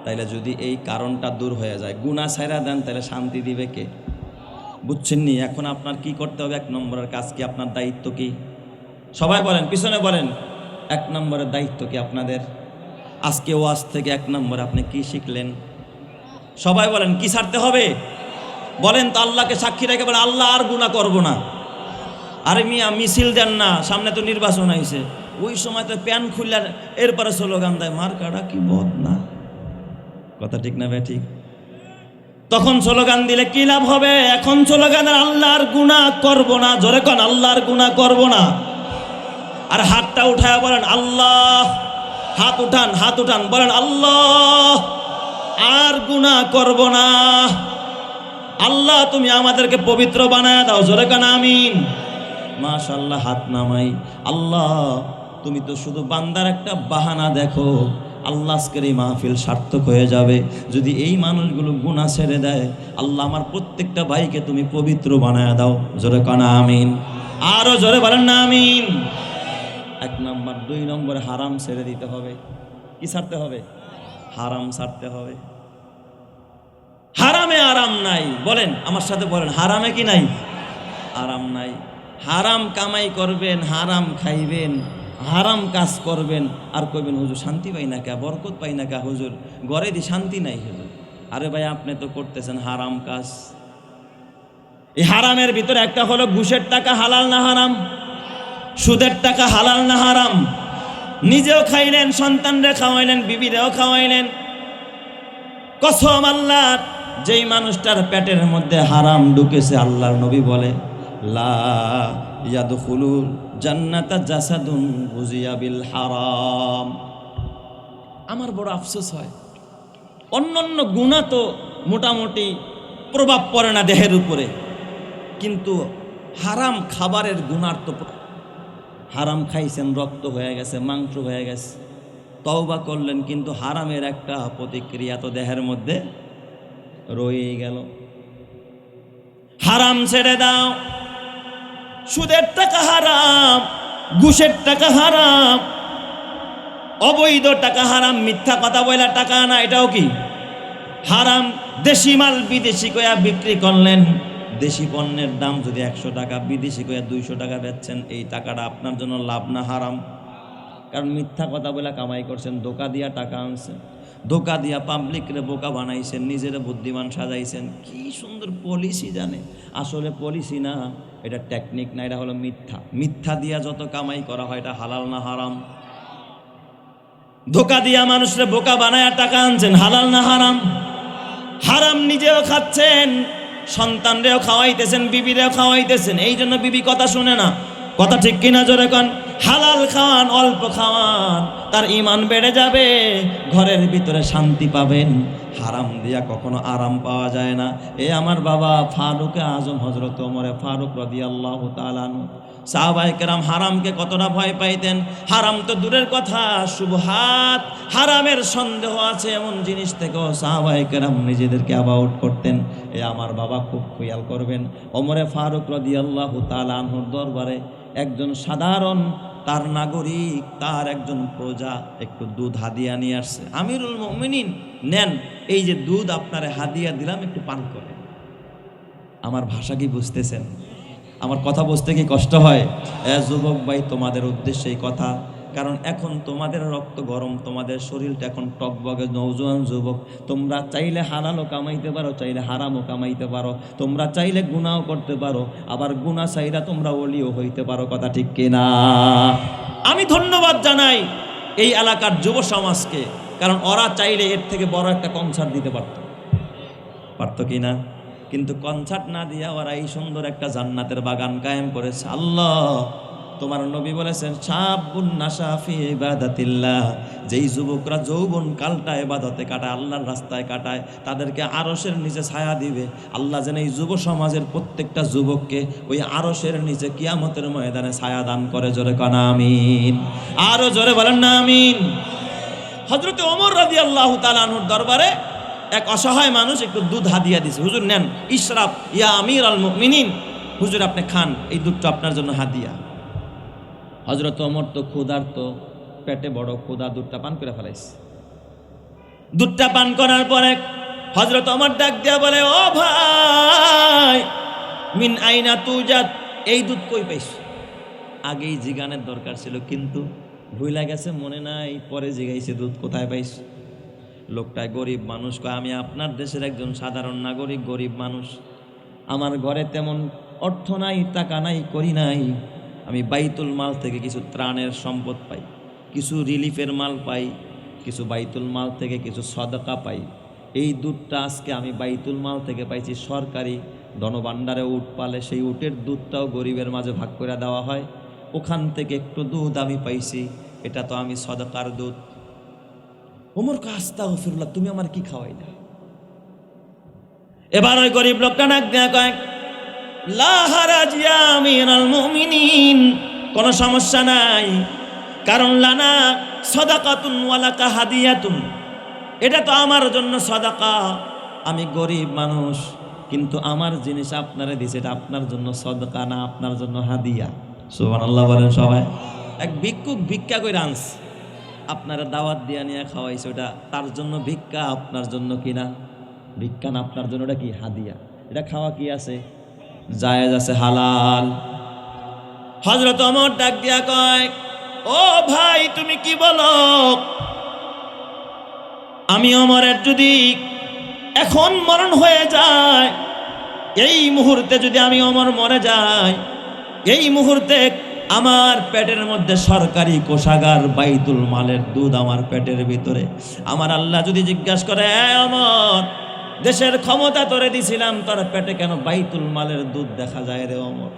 তাইলে যদি এই কারণটা দূর হয়ে যায়, গুনাহ ছাইরা দেন, তাহলে শান্তি দিবে কে? বুঝছেন নি? এখন আপনার কি করতে হবে? 1 নম্বরের কাজ কি? আপনার দায়িত্ব কি? সবাই বলেন, পিছনে বলেন, 1 নম্বরের দায়িত্ব কি আপনাদের? আজকে ওয়াজ থেকে 1 নম্বরে আপনি কি শিখলেন? সবাই বলেন, কি ছাড়তে হবে? বলেন তো, আল্লাহকে সাক্ষী রেখে বলেন, আল্লাহ আর গুনাহ করব না। আরে মিয়া মিছিল দেন না, সামনে তো নির্বাচন আইছে। ওই সময় তো প্যান খুললে এরপরে স্লোগান দেয় মার্কাটা কি বদ না, কথা ঠিক না ভাই? ঠিক। তখন স্লোগান দিলে কি লাভ হবে? এখন স্লোগানের আল্লাহর গুনাহ করব না, জোরে কোন আল্লাহর গুনাহ করব না। আর হাতটা উঠায় বলেন আল্লাহ, হাত উঠান, হাত উঠান, বলেন আল্লাহ, আর গুনাহ করব না। আল্লাহ তুমি আমাদেরকে পবিত্র বানায় দাও, জোরে কোন আমিন। মাশাআল্লাহ, হাত নামাই। আল্লাহ তুমি তো শুধু বান্দার একটা বাহানা দেখো, আল্লাহ আজকের এই মাহফিল সার্থক হয়ে যাবে যদি এই মানুষগুলো গুনাহ ছেড়ে দেয়। আল্লাহ আমার প্রত্যেকটা ভাইকে তুমি পবিত্র বানায় দাও, জোরে কোন আমিন। আরো জোরে বলেন না আমিন। 1 নম্বর। 2 নম্বরে হারাম ছেড়ে দিতে হবে। কি ছাড়তে হবে? হারাম ছাড়তে হবে। হারামে আরাম নাই, বলেন আমার সাথে বলেন, হারামে কি নাই? আরাম নাই। হারাম কামাই করবেন, হারাম খাইবেন, হারাম কাজ করবেন, আর কইবেন হুজুর শান্তি পাই না কে, বরকত পাই না কে হুজুর, ঘরে দি শান্তি নাই হুজুর। আরে ভাই আপনি তো করতেছেন হারাম কাজ। এই হারামের ভিতরে একটা হলো ঘুষের টাকা হালাল না হারাম, সুদের টাকা হালাল না হারাম। নিজেও খাইলেন, সন্তানরে খাওয়াইলেন, বিবিরেও খাওয়াইলেন। কসম আল্লাহর, যেই মানুষটার পেটের মধ্যে হারাম ঢুকেছে, আল্লাহর নবী বলে লা ইয়াদখুলুল জান্নাতা জাসাদুন গুজিয়া বিল হারাম। আমার বড় আফসোস হয়, অন্যান্য গুনাহ তো মোটামুটি প্রভাব পড়ে না দেহের উপরে, কিন্তু হারাম খাবারের গুনার তো, হারাম খাইছেন, রক্ত হয়ে গেছে, মাংস হয়ে গেছে, তওবা করলেন, কিন্তু হারামের একটা প্রতিক্রিয়া তো দেহের মধ্যে রয়ে গেল। হারাম ছেড়ে দাও। সুদের টাকা হারাম, ঘুষের টাকা হারাম, অবৈধ টাকা হারাম, মিথ্যা কথা বলা টাকা না, এটাও কি হারাম। দেশি মাল বিদেশি কয়া বিক্রি করলেন, দেশি পণ্যের দাম যদি 100 টাকা, বিদেশি কয়া 200 টাকা বেচছেন, এই টাকাটা আপনার জন্য লাভ না হারাম? কারণ মিথ্যা কথা বলে কামাই করছেন, ধোকা দিয়া টাকা আনছেন, ধোকা দিয়া পাবলিকরে বোকা বানাইছেন, নিজেরা বুদ্ধিমান সাজাইছেন। কি সুন্দর পলিসি জানে, আসলে পলিসি না, এটা টেকনিক না, এটা হলো মিথ্যা। মিথ্যা দিয়া যত কামাই করা হয় এটা হালাল না হারাম? ধোকা দিয়া মানুষরে বোকা বানায় টাকা আনছেন, হালাল না হারাম? হারাম নিজেও খাচ্ছেন, সন্তানরেও খাওয়াইতেছেন, বিবিরেও খাওয়াইতেছেন। এই জন্য বিবি কথা শুনে না, কথা ঠিক কিনা জোরে কন? হালাল খাওয়ান, অল্প খাওয়ান, তার ঈমান বেড়ে যাবে, ঘরের ভিতরে শান্তি পাবেন। হারাম দিয়া কখনো আরাম পাওয়া যায় না। এ আমার বাবা ফারুকে আজম হযরত ওমরে ফারুক রাদিয়াল্লাহু তাআলা আনহু, সাহাবায়ে কেরাম হারামকে কতটা ভয় পাইতেন। হারাম তো দূরের কথা, শুবহাত, হারামের সন্দেহ আছে এমন জিনিস থেকেও সাহাবায়ে কেরাম নিজেদেরকে অ্যাবাউট করতেন। এ আমার বাবা খুব খেয়াল করবেন, ওমরে ফারুক রাদিয়াল্লাহু তাআলা আনহুর দরবারে একজন সাধারণ, তার নাগরিক, তার একজন প্রজা একটু দুধ হাদিয়া নিয়ে আসছে। আমিরুল মুমিনিন, নেন, এই যে দুধ আপনারে হাদিয়া দিলাম, একটু পান করেন। আমার ভাষা কি বুঝতেছেন? আমার কথা বুঝতে কি কষ্ট হয়? যুবক ভাই, তোমাদের উদ্দেশ্যে এই কথা, কারণ এখন তোমাদের রক্ত গরম, তোমাদের শরীরটা এখন টকবগে, নওজোয়ান যুবক। তোমরা চাইলে হালালও কামাইতে পারো, চাইলে হারামও কামাইতে পারো, তোমরা চাইলে গুনাহও করতে পারো, আবার গুনাহ চাইরা তোমরা ওলিও হইতে পারো, কথা ঠিক কিনা? আমি ধন্যবাদ জানাই এই এলাকার যুব সমাজকে, কারণ ওরা চাইলে এর থেকে বড় একটা কনসার্ট দিতে পারতো কিনা? কিন্তু কনসার্ট না দিয়া ওরা এই সুন্দর একটা জান্নাতের বাগান কায়েম করেছে। আল্লাহ তোমার নবী বলেছেন, শাবুন নাশা ফি ইবাদাতিল্লাহ, যেই যুবকরা যৌবন কালটা ইবাদতে কাটায়, আল্লাহর রাস্তায় কাটায়, তাদেরকে আরশের নিচে ছায়া দিবে। আল্লাহ যেন এই যুব সমাজের প্রত্যেকটা যুবককে ওই আরশের নিচে কিয়ামতের ময়দানে ছায়া দান করে। জোরে কোন আমিন। আরো জোরে বলেন না আমিন। হযরত ওমর রাদিয়াল্লাহু তাআলা আনহুর দরবারে এক অসহায় মানুষ একটু দুধ হাদিয়া দিছে। হুজুর নেন, ইশরাব ইয়া আমির আল মুমিনিন, হুজুর আপনি খান, এই দুধটা আপনার জন্য হাদিয়া। হযরত ওমর তো ক্ষুধার্ত, পেটে বড় ক্ষুধা, দুধটা পান করে ফেলাইছে। দুধটা পান করার পরে হযরত ওমর ডাক দিয়া বলে, ও ভাই, মিন আইনা তুজাত, এই দুধ কই পাইছ? আগেই জিগানের দরকার ছিল, কিন্তু ভুইলা গেছে, মনে নাই, পরে জিগাইছে দুধ কোথায় পাইছ। লোকটায় গরিব মানুষ, কয় আমি আপনার দেশের একজন সাধারণ নাগরিক, গরিব মানুষ, আমার ঘরে তেমন অর্থ নাই, টাকা নাই, করি নাই, আমি বাইতুল মাল থেকে কিছু ত্রাণের সম্পদ পাই, কিছু রিলিফের মাল পাই, কিছু বাইতুল মাল থেকে কিছু সদকা পাই। এই দুধটা আজকে আমি বাইতুল মাল থেকে পাইছি, সরকারি ধনভাণ্ডারে উট পালে, সেই উটের দুধটাও গরিবের মাঝে ভাগ করে দেওয়া হয়, ওখান থেকে একটু দুধ আমি পাইছি, এটা তো আমি সদকার দুধ। ওমর কা আস্তাগফিরুল্লাহ, তুমি আমার কি খাওয়াইলা? এবার ওই গরিব লোকটা ডাক দেয়া কয়, লা হারাজ ইয়া আমিরাল মুমিনিন, কোনো সমস্যা নাই, কারণ লানা সাদাকাতুন ওয়ালাকা হাদিয়াতুন, এটা তো আমার জন্য সাদাকা, আমি গরিব মানুষ, কিন্তু আমার জিনিস আপনারে দিছে, এটা আপনার জন্য সাদাকা না, আপনার জন্য হাদিয়া। সুবহানাল্লাহ বলেন সবাই। এক ভিক্ষুক ভিক্ষা করে আনছে, আপনারা দাওয়াত দিয়া নিয়ে খাওয়াইছে, ওটা তার জন্য ভিক্ষা, আপনার জন্য কিনা ভিক্ষা না, আপনার জন্য ওটা কি হাদিয়া। এটা খাওয়া কি আছে? জায়েজ আছে, হালাল। হযরত ওমর ডাক দিয়া কয়, ও ভাই তুমি কি বলো? আমি ওমরের যদি এখন মরণ হয়ে যায়, এই মুহূর্তে যদি আমি ওমর মরে যাই, এই মুহূর্তে আমার পেটের মধ্যে সরকারি কোষাগার বাইতুল মালের দুধ আমার পেটের ভিতরে, আমার আল্লাহ যদি জিজ্ঞাসা করে, ওমর দেশের ক্ষমতা তোরে দিছিলাম, তোর পেটে কেন বাইতুল মালের দুধ দেখা যায় রে ওমর?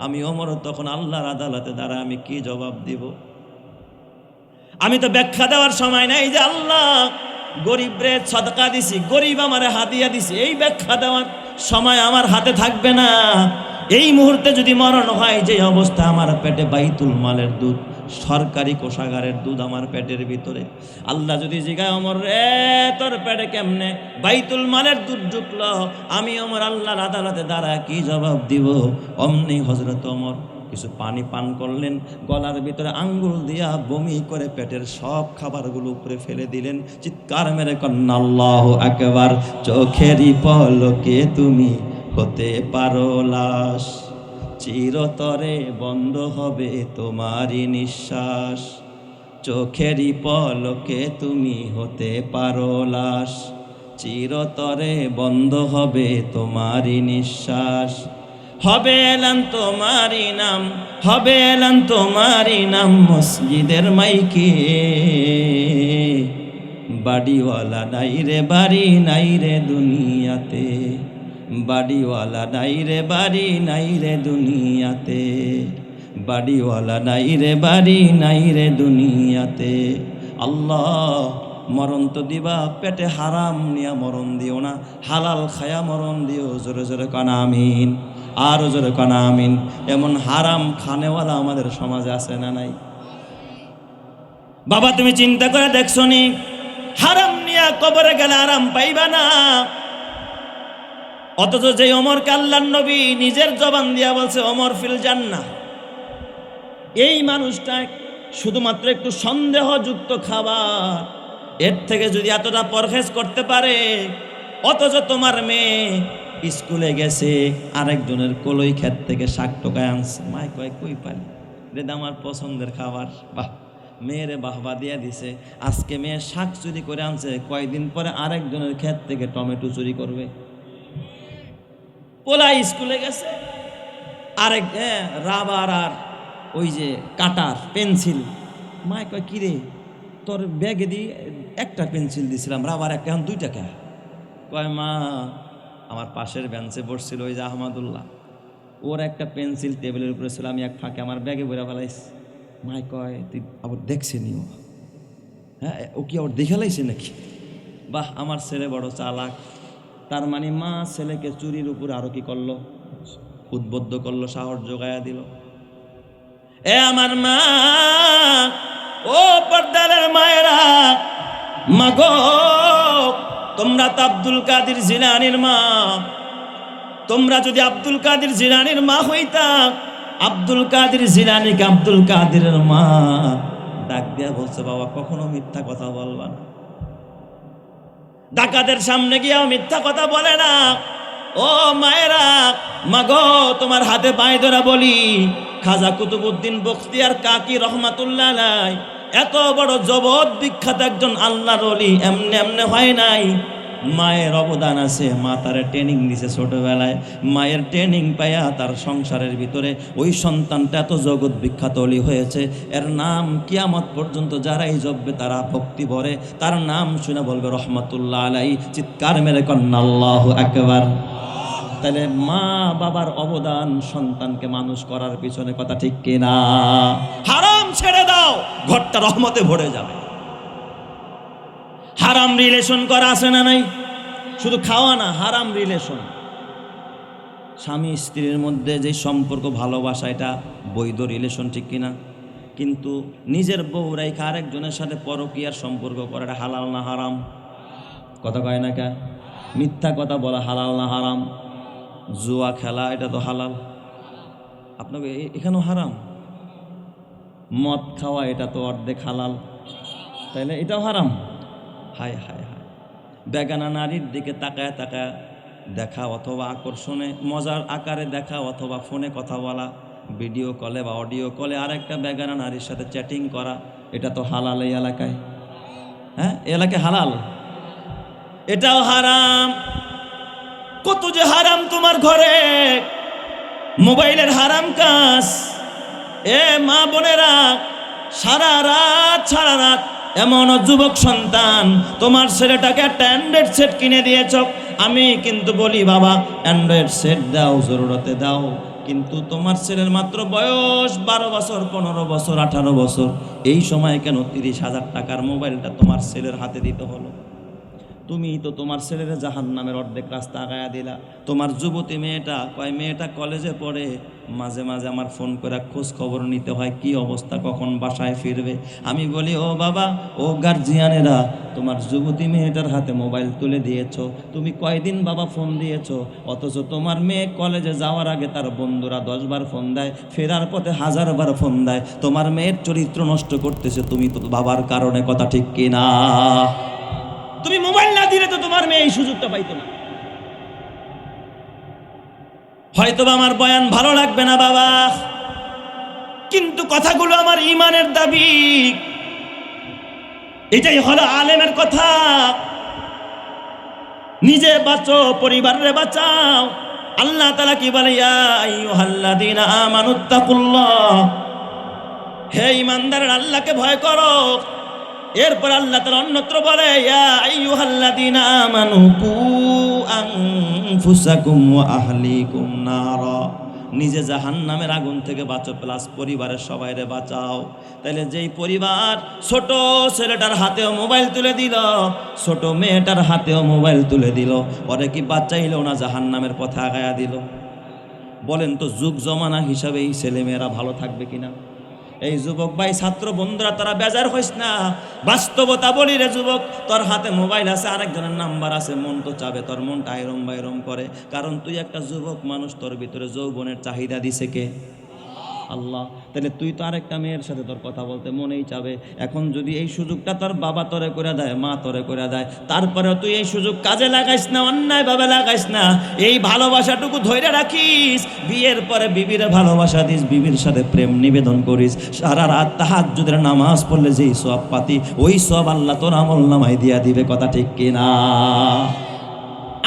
আমি ওমর তখন আল্লাহর আদালতে দ্বারা আমি কি জবাব দিব? আমি তো ব্যাখ্যা দেওয়ার সময় নাই যে আল্লাহ গরিবরে সদকা দিছি, গরিব আমারে হাদিয়া দিছি, এই ব্যাখ্যা দেওয়ার সময় আমার হাতে থাকবে না। এই মুহূর্তে যদি মরণ হয়, যে অবস্থা আমার পেটে বাইতুল মালের দুধ, সরকারি কোষাগারের দুধ আমার পেটের ভিতরে, আল্লাহ যদি জিগায়, ওমর রে তোর পেটে কেমনে বাইতুল মালের দুধ ঢুকলো, আমি ওমর আল্লাহর আদালতে দ্বারা কি জবাব দিব? অমনি হযরত ওমর কিছু পানি পান করলেন, গলার ভিতরে আঙ্গুল দিয়া বমি করে পেটের সব খাবারগুলো উপরে ফেলে দিলেন, চিৎকার মেরে কন্যা আল্লাহু আকবার। চোখেরই পলকে তুমি হতে পারো লাশ, চিরতরে বন্ধ হবে তোমারই নিঃশ্বাস, চোখেরই পলকে তুমি হতে পারো লাশ, চিরতরে বন্ধ হবে তোমারই নিঃশ্বাস। হবে এলান তোমারই নাম, হবে এলান তোমারই নাম মসজিদের মাইকে, বাড়িওয়ালা নাই রে বাড়ি নাই রে দুনিয়াতে, বাড়িওয়ালা নাই রে বাড়ি নাই রে দুনিয়াতে, বাড়িওয়ালা নাই রে বাড়ি নাই রে দুনিয়াতে। আল্লাহ মরণ তো দিবা, পেটে হারাম নিয়া মরণ দিও না, হালাল খায়া মরণ দিও। জোরে জোরে কানা আমিন, আরো জোরে কানা আমিন। এমন হারাম খানেওয়ালা আমাদের সমাজে আছে না নাই? বাবা তুমি চিন্তা করে দেখছো নি, হারাম নিয়া কবরে গেলে আরাম পাইবা না, অথচ যে ওমরকে আল্লাহর নবী নিজের জবান দিয়া বলছে ওমর ফিল জান্নাহ, এই মানুষটা শুধুমাত্র একটু সন্দেহযুক্ত খাবার, এর থেকে যদি এতটা পরহেজ করতে পারে, অথচ তোমার মেয়ে স্কুলে গেছে, আরেকজনের কলই ক্ষেত থেকে শাক টোকায় আনছে, মায় কয় কই পালি রে, আমার পছন্দের খাবার। বাহ, মেয়েরে বাহবা দিয়ে দিছে। আজকে মেয়ে শাক চুরি করে আনছে, কয়দিন পরে আরেকজনের ক্ষেত থেকে টমেটো চুরি করবে। পোলা স্কুলে গেছে, আরেক রাবার আর ওই যে কাটার পেন্সিল, মায় কয় কিরে তোর ব্যাগে দিয়ে একটা পেন্সিল দিছিলাম, রাবার একটা, এখন 2 টাকা। কয় মা আমার পাশের বেঞ্চে বসছিল ওই যে আহমদুল্লাহ, ওর একটা পেন্সিল টেবিলের উপরে ছিল, আমি এক ফাঁকে আমার ব্যাগে বইরা ফেলাইছি। মায় কয় তুই আবার দেখছিনি? ও হ্যাঁ, ও কি আবার দেখে লাইছে নাকি? বাহ, আমার ছেলে বড় চালাক। তার মানে মা ছেলেকে চুরির উপরে আরো কি করলো, উদ্বুদ্ধ করলো, সাহস জোগায়া দিল। এ আমার মা, ও পর্দারের মায়েরা, মাগো তোমরা তো আব্দুল কাদের জিলানীর মা, তোমরা যদি আব্দুল কাদের জিলানীর মা হইতা, আব্দুল কাদের জিলানীকে আব্দুল কাদেরের মা ডাক দিয়া বলছে, বাবা কখনো মিথ্যা কথা বলবা না, ডাকাতের সামনে গিয়েও মিথ্যা কথা বলে না। ও মায়েরা, মাগো তোমার হাতে পায়ে ধরা বলি, খাজা কুতুবউদ্দিন বখতিয়ার কাকি রহমাতুল্লাহ আলাইহি এত বড় জগৎ বিখ্যাত একজন আল্লাহর ওলি এমনে এমনে হয় নাই। মায়ের অবদান আছে, মা তার ট্রেনিং দিছে ছোটবেলায়, মায়ের ট্রেনিং পাইয়া তার সংসারের ভিতরে ওই সন্তানটা এত জগৎ বিখ্যাত অলি হয়েছে, এর নাম কিয়ামত পর্যন্ত যারাই জপবে তারা ভক্তি ভরে তার নাম শুনে বলবে রহমাতুল্লাহ আলাই, চিৎকার মেরে কন্যা আল্লাহু আকবার। তাহলে মা বাবার অবদান সন্তানকে মানুষ করার পিছনে, কথা ঠিক কিনা? হারাম ছেড়ে দাও, ঘরটা রহমতে ভরে যাবে। হারাম রিলেশন করা আছে না নাই? শুধু খাওয়া না, হারাম রিলেশন। স্বামী স্ত্রীর মধ্যে যে সম্পর্ক ভালোবাসা, এটা বৈধ রিলেশন, ঠিক কিনা? কিন্তু নিজের বউ রাইখা আরেকজনের সাথে পরকীয়ার সম্পর্ক করা, এটা হালাল না হারাম? কথা কয় না কে? মিথ্যা কথা বলা হালাল না হারাম? জুয়া খেলা এটা তো হালাল, আপনাকে এখানেও হারাম। মদ খাওয়া এটা তো অর্ধেক হালাল, তাইলে এটাও হারাম। হায় হায় হায়, বেগানা নারীর দিকে তাকায় তাকায় দেখা অথবা আকর্ষণে মজার আকারে দেখা অথবা ফোনে কথা বলা, ভিডিও কলে বা অডিও কলে আরেকটা বেগানা নারীর সাথে চ্যাটিং করা, এটা তো হালাল এই এলাকায়। হ্যাঁ, এলাকায় হালাল, এটাও হারাম। কত যে হারাম তোমার ঘরে, মোবাইলের হারাম কাজ। এ মা বোনেরা, সারা রাত এমন যুবক সন্তান তোমার ছেলেটাকে একটা অ্যান্ড্রয়েড সেট কিনে দিয়েছ। আমি কিন্তু বলি বাবা, অ্যান্ড্রয়েড সেট দাও, জরুরতে দাও, কিন্তু তোমার ছেলের মাত্র বয়স 12 বছর, 15 বছর, 18 বছর, এই সময় কেন 30,000 টাকার মোবাইলটা তোমার ছেলের হাতে দিতে হলো? তুমি তো তোমার ছেলের জাহান্নামের অর্ধেক রাস্তা আগায়া দিলা। তোমার যুবতী মেয়েটা, মেয়েটা কলেজে পড়ে, মাঝে মাঝে আমার ফোন করে খোঁজ খবর নিতে হয় কি অবস্থা, কখন বাসায় ফিরবে। আমি বলি, ও বাবা, ও গার্জিয়ানেরা, তোমার যুবতী মেয়েটার হাতে মোবাইল তুলে দিয়েছো, তুমি কয়দিন বাবা ফোন দিয়েছো? অথচ তোমার মেয়ে কলেজে যাওয়ার আগে তার বন্ধুরা 10 বার ফোন দেয়, ফেরার পথে 1000 বার ফোন দেয়। তোমার মেয়ের চরিত্র নষ্ট করতেছে তুমি তো বাবার কারণে, কথা ঠিক কিনা? তুমি মোবাইল না দিলে তো তোমার মেয়ে এই সুযোগটা পাইতো না। হয়তো আমার বয়ান ভালো লাগবে না বাবা, কিন্তু কথাগুলো আমার ঈমানের দাবি, এটাই হলো আলেমের কথা। নিজে বাঁচো, পরিবারে বাঁচাও। আল্লাহ তাআলা কি বলে, ইয়া আইয়ুহাল্লাযীনা আমানুত্তাকুল্লাহ, হে ঈমানদাররা আল্লাহকে ভয় করো। এরপর আল্লাহ তাআলা অন্যত্র বলে, ইয়া আইয়ুহাল্লাযীনা আমানু কু আনফুসাকুম ওয়া আহলিকুম নারা, নিজে জাহান্নামের আগুন থেকে বাঁচো, প্লাস পরিবারের সবাইরে বাঁচাও। তাইলে যেই পরিবার ছোট ছেলেটার হাতেও মোবাইল তুলে দিল, ছোট মেয়েটার হাতেও মোবাইল তুলে দিল, ওরে কি বাঁচাইলো না জাহান্নামের পথে আগায়া দিল? বলেন তো, যুগ জমানা হিসাবে এই ছেলেমেয়েরা ভালো থাকবে কিনা? এই যুবক ভাই, ছাত্র বন্ধুরা, তারা বেজার হইস না। বাস্তবতা বলি রে যুবক, তোর হাতে মোবাইল আছে, আরেকজনের নাম্বার আছে, মন তো চাবে, তোর মনটা আয়রম বাইরম করে, কারণ তুই একটা যুবক মানুষ, তোর ভিতরে যৌবনের চাহিদা দিছে কে? আল্লাহ। তাহলে তুই তো আরেকটা মেয়ের সাথে তোর কথা বলতে মনেই চাবে। এখন যদি এই সুযোগটা তোর বাবা তোরে করে দেয়, মা তোরে করে দেয়, তারপরে তুই এই সুযোগ কাজে লাগাইস না, অন্যায়ভাবে লাগাইস না, এই ভালোবাসাটুকু ধরে রাখিস। বিয়ের পরে বিবির ভালোবাসা দিস, বিবির সাথে প্রেম নিবেদন করিস, সারা রাত তাহাজ্জুদের নামাজ পড়লে যেই সওয়াব পাতি, ওই সওয়াব আল্লাহ তোর আমলনামায় দিয়া দিবে, কথা ঠিক কিনা?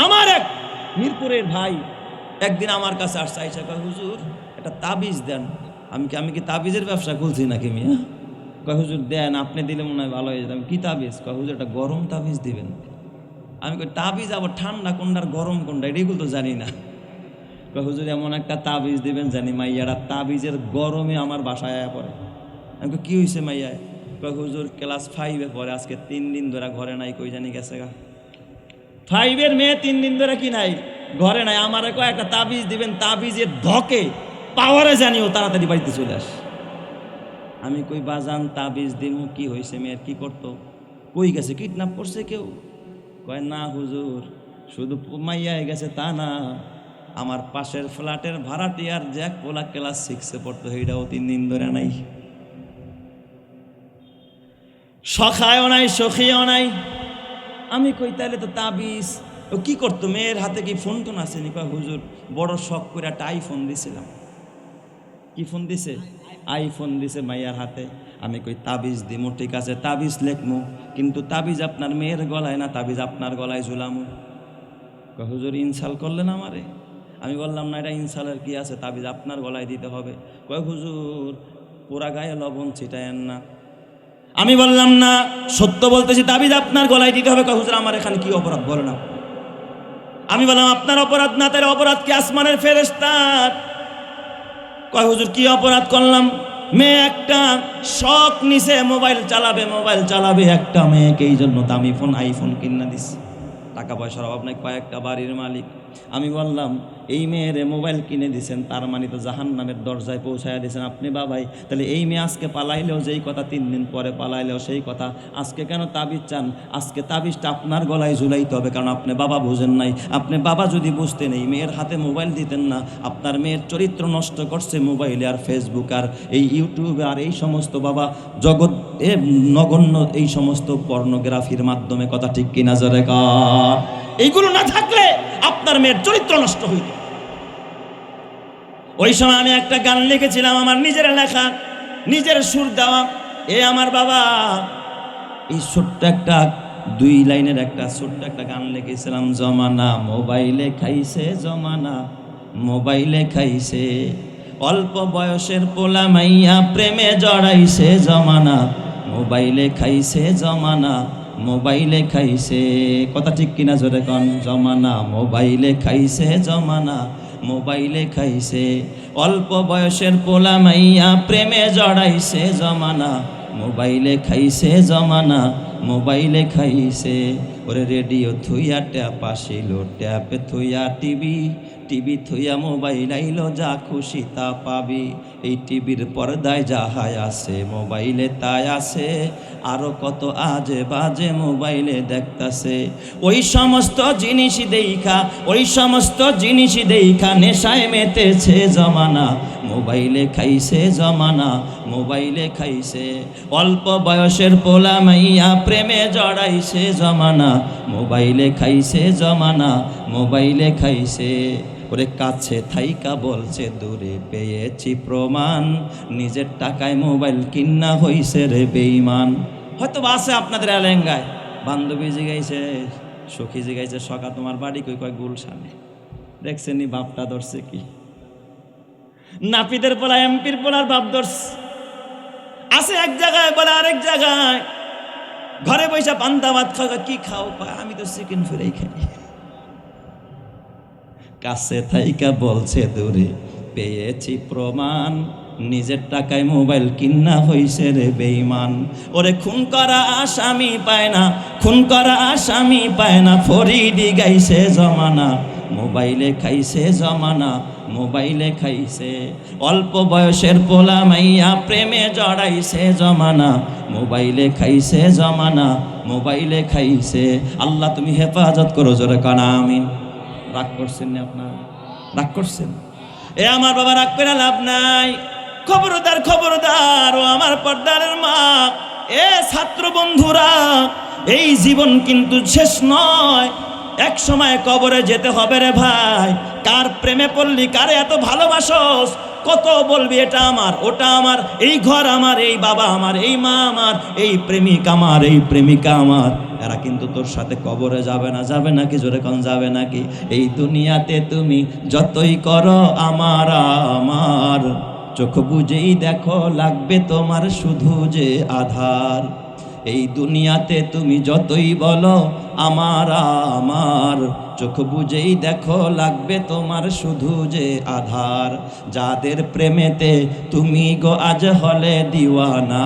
আমার এক মিরপুরের ভাই একদিন আমার কাছে আসছে, আইসা কয়, হুজুর একটা তাবিজ দেন। আমি কি তাবিজের ব্যবসা খুলছি নাকি মিয়া? কয়, হুজুর দেন, আপনি দিলে মনে হয় ভালো হয়ে যেত। কি তাবিজ? কয়, হুজুর একটা গরম তাবিজ দিবেন। আমি কই, তাবিজ আবার ঠান্ডা কোনটার গরম কোনটা এগুলো তো জানি না। কয়, হুজুর এমন একটা তাবিজ দিবেন জানি মাইয়ারা তাবিজের গরমে আমার বাসায় আয়া পড়ে। আমি কই, কি হয়েছে মাইয়া? কয়, হুজুর ক্লাস 5-এ পড়ে, আজকে 3 দিন ধরে ঘরে নাই, কই জানি গেছে গা। 5-এর মেয়ে 3 দিন ধরে কি নাই, ঘরে নাই। আমারে কয় একটা তাবিজ দিবেন, তাবিজের ধকে পাওয়ারে জানিও তাড়াতাড়ি বাড়িতে চলে আস। আমি কই, বাজান তাবিজ দিমু, কি হয়েছে মেয়ের, কি করতো, কই গেছে, কিডন্যাপ করছে কেউ? কয়, না হুজুর, শুধু মাইয়া গেছে তা না, আমার পাশের ফ্ল্যাটের ভাড়াটিয়ার যে এক পোলা ক্লাস 6-এ পড়তো, সেইটাও 3 দিন ধরে নাই, সখায়ও নাই, সখিও নাই। আমি কই, তাইলে তো তাবিজ ও কি করতো, মেয়ের হাতে কি ফোন টোন আসেনি? কয়, হুজুর বড় শখ করে একটা আইফোন দিছিলাম। কি ফোন দিছে? আইফোন দিছে মাইয়ার হাতে। আমি কই তাবিজ দিমু, ঠিক আছে তাবিজ লেখমু, কিন্তু তাবিজ আপনার মেয়ের গলায় না, তাবিজ আপনার গলায় ঝুলামু। কয় হুজুর ইনসাল করলেন আমারে। আমি বললাম না, এটা ইনসালের কি আছে, তাবিজ আপনার গলায় দিতে হবে। কয় হুজুর পুরা গায়ে লবণ ছিটায়েন না। আমি বললাম না, সত্য বলতেছি, তাবিজ আপনার গলায় দিতে হবে। কয় হুজুর আমার এখানে কি অপরাধ বলেন না। আমি বললাম আপনার অপরাধ না, তাহলে অপরাধ কি আসমানের ফেরেশতার? কয় হুজুর কি অপরাধ করলাম? মেয়ে একটা শখ নিছে, মোবাইল চালাবে, একটা মেয়েকে এই জন্য দামি ফোন আইফোন কিনা দিছে। টাকা পয়সার অভাব নাই, কয়েকটা বাড়ির মালিক। আমি বললাম এই মেয়েরে মোবাইল কিনে দিয়েছেন, তার মানে তো জাহান্নামের দরজায় পৌঁছায় দিয়েছেন আপনি বাবাই। তাহলে এই মেয়ে আজকে পালাইলেও যেই কথা, 3 দিন পরে পালাইলেও সেই কথা। আজকে কেন তাবিজ চান? আজকে তাবিজটা আপনার গলায় ঝুলাইতে হবে, কারণ আপনি বাবা বুঝেন নাই। আপনি বাবা যদি বুঝতেন, এই মেয়ের হাতে মোবাইল দিতেন না। আপনার মেয়ের চরিত্র নষ্ট করছে মোবাইলে আর ফেসবুক আর এই ইউটিউবে আর এই সমস্ত বাবা জগৎ নগণ্য এই সমস্ত পর্নোগ্রাফির মাধ্যমে। কথা ঠিক কিনা জোরে কর? এইগুলো না থাকলে আপনার মেয়ের চরিত্র নষ্ট হইত। ওই সময় আমি একটা গান লিখেছিলাম, আমার নিজের লেখা, নিজের সুর দেওয়া। আমার বাবা এই ছোট্ট একটা 2 লাইনের একটা ছোট্ট একটা গান লিখেছিলাম। জমানা মোবাইলে খাইছে, জমানা মোবাইলে খাইছে, অল্প বয়সের পোলা মাইয়া প্রেমে জড়াইছে, জমানা মোবাইলে খাইছে, জমানা মোবাইলে খাইছে। কথা ঠিক কিনা জোরে কন? জমানা মোবাইলে খাইছে, জমানা মোবাইলে খাইছে, অল্প বয়সের পোলা মাইয়া প্রেমে জড়াইছে, জমানা মোবাইলে খাইছে, জমানা মোবাইলে খাইছে। ওরে রেডিও থুইয়া ট্যাপ আসিল, ট্যাপে থুইয়া টিভি, টিভি থুইয়া মোবাইল আইলো, যা খুশি তা পাবি। এই টিভির পর্দায় যাহাই আছে, মোবাইলে তাই আছে, আরো কত আজে বাজে মোবাইলে দেখতাছে। ওই সমস্ত জিনিস দেখা, ওই সমস্ত জিনিস দেখা নেশায় মেতেছে, জমানা মোবাইলে খাইছে, জমানা মোবাইলে খাইছে, অল্প বয়সের পোলা মাইয়া প্রেমে জড়াইছে, জমানা মোবাইলে খাইছে, জমানা মোবাইলে খাইছে। ওরে কাছে থাইকা বলছে দূরে পেয়েছি প্রমাণ, নিজের টাকায় মোবাইল কিনা হইছে রে বেঈমান। হয়তো আছে আপনাদের এলেঙ্গায় বান্ধবী জিগাইছে, সখী জিগাইছে, সকা তোমার বাড়ি কই? কয় গুলশানে। দেখছেন নি বাপটা ধরছে কি? নাপিতের পোলা এমপির পোলার বাপ ধরছে। আছে এক জায়গায়, বলে আরেক জায়গায়। ঘরে বৈশা পান্তা ভাত খাও, কি খাও? আমি তো চিকেন ফ্রাই খাই। কাছে থাইকা বলছে দূরে পেয়েছি প্রমাণ, নিজের টাকায় মোবাইল কিনা হইছে রে বেঈমান। ওরে খুন করা আসামি পায় না, খুন করা আসামি পায় না, ফরিদি গাইছে, জমানা মোবাইলে খাইছে, জমানা মোবাইলে খাইছে, অল্প বয়সের পোলা মাইয়া প্রেমে জড়াইছে, জমানা মোবাইলে খাইছে, জমানা মোবাইলে খাইছে। আল্লাহ তুমি হেফাজত করো, জোরে কানা আমিন। রাগ করছেন না আপনার? রাগ করছেন? আমার বাবা রাগ করে লাভ নাই। খবরদার, খবরদার ও আমার পর্দার মা, ছাত্র বন্ধুরা, এই জীবন কিন্তু শেষ নয়। এক সময় কবরে যেতে হবে রে ভাই। কার প্রেমে পড়লি, কারে এত ভালোবাসস, কত বলবি এটা আমার, ওটা আমার, এই ঘর আমার, এই বাবা আমার, এই মা আমার, এই প্রেমিক আমার, এই প্রেমিকা আমার। এরা কিন্তু তোর সাথে কবরে যাবে না। যাবে নাকি? জোরে কোন যাবে নাকি? এই দুনিয়াতে তুমি যতই করো আমার আমার, চোখ বুঝেই দেখো লাগবে তোমার শুধু যে আধার। এই দুনিয়াতে তুমি যতই বলো আমার আমার, চোখ বুঝেই দেখো লাগবে তোমার শুধু যে আধার। যাদের প্রেমেতে তুমি গো আজ হলে দিওয়ানা,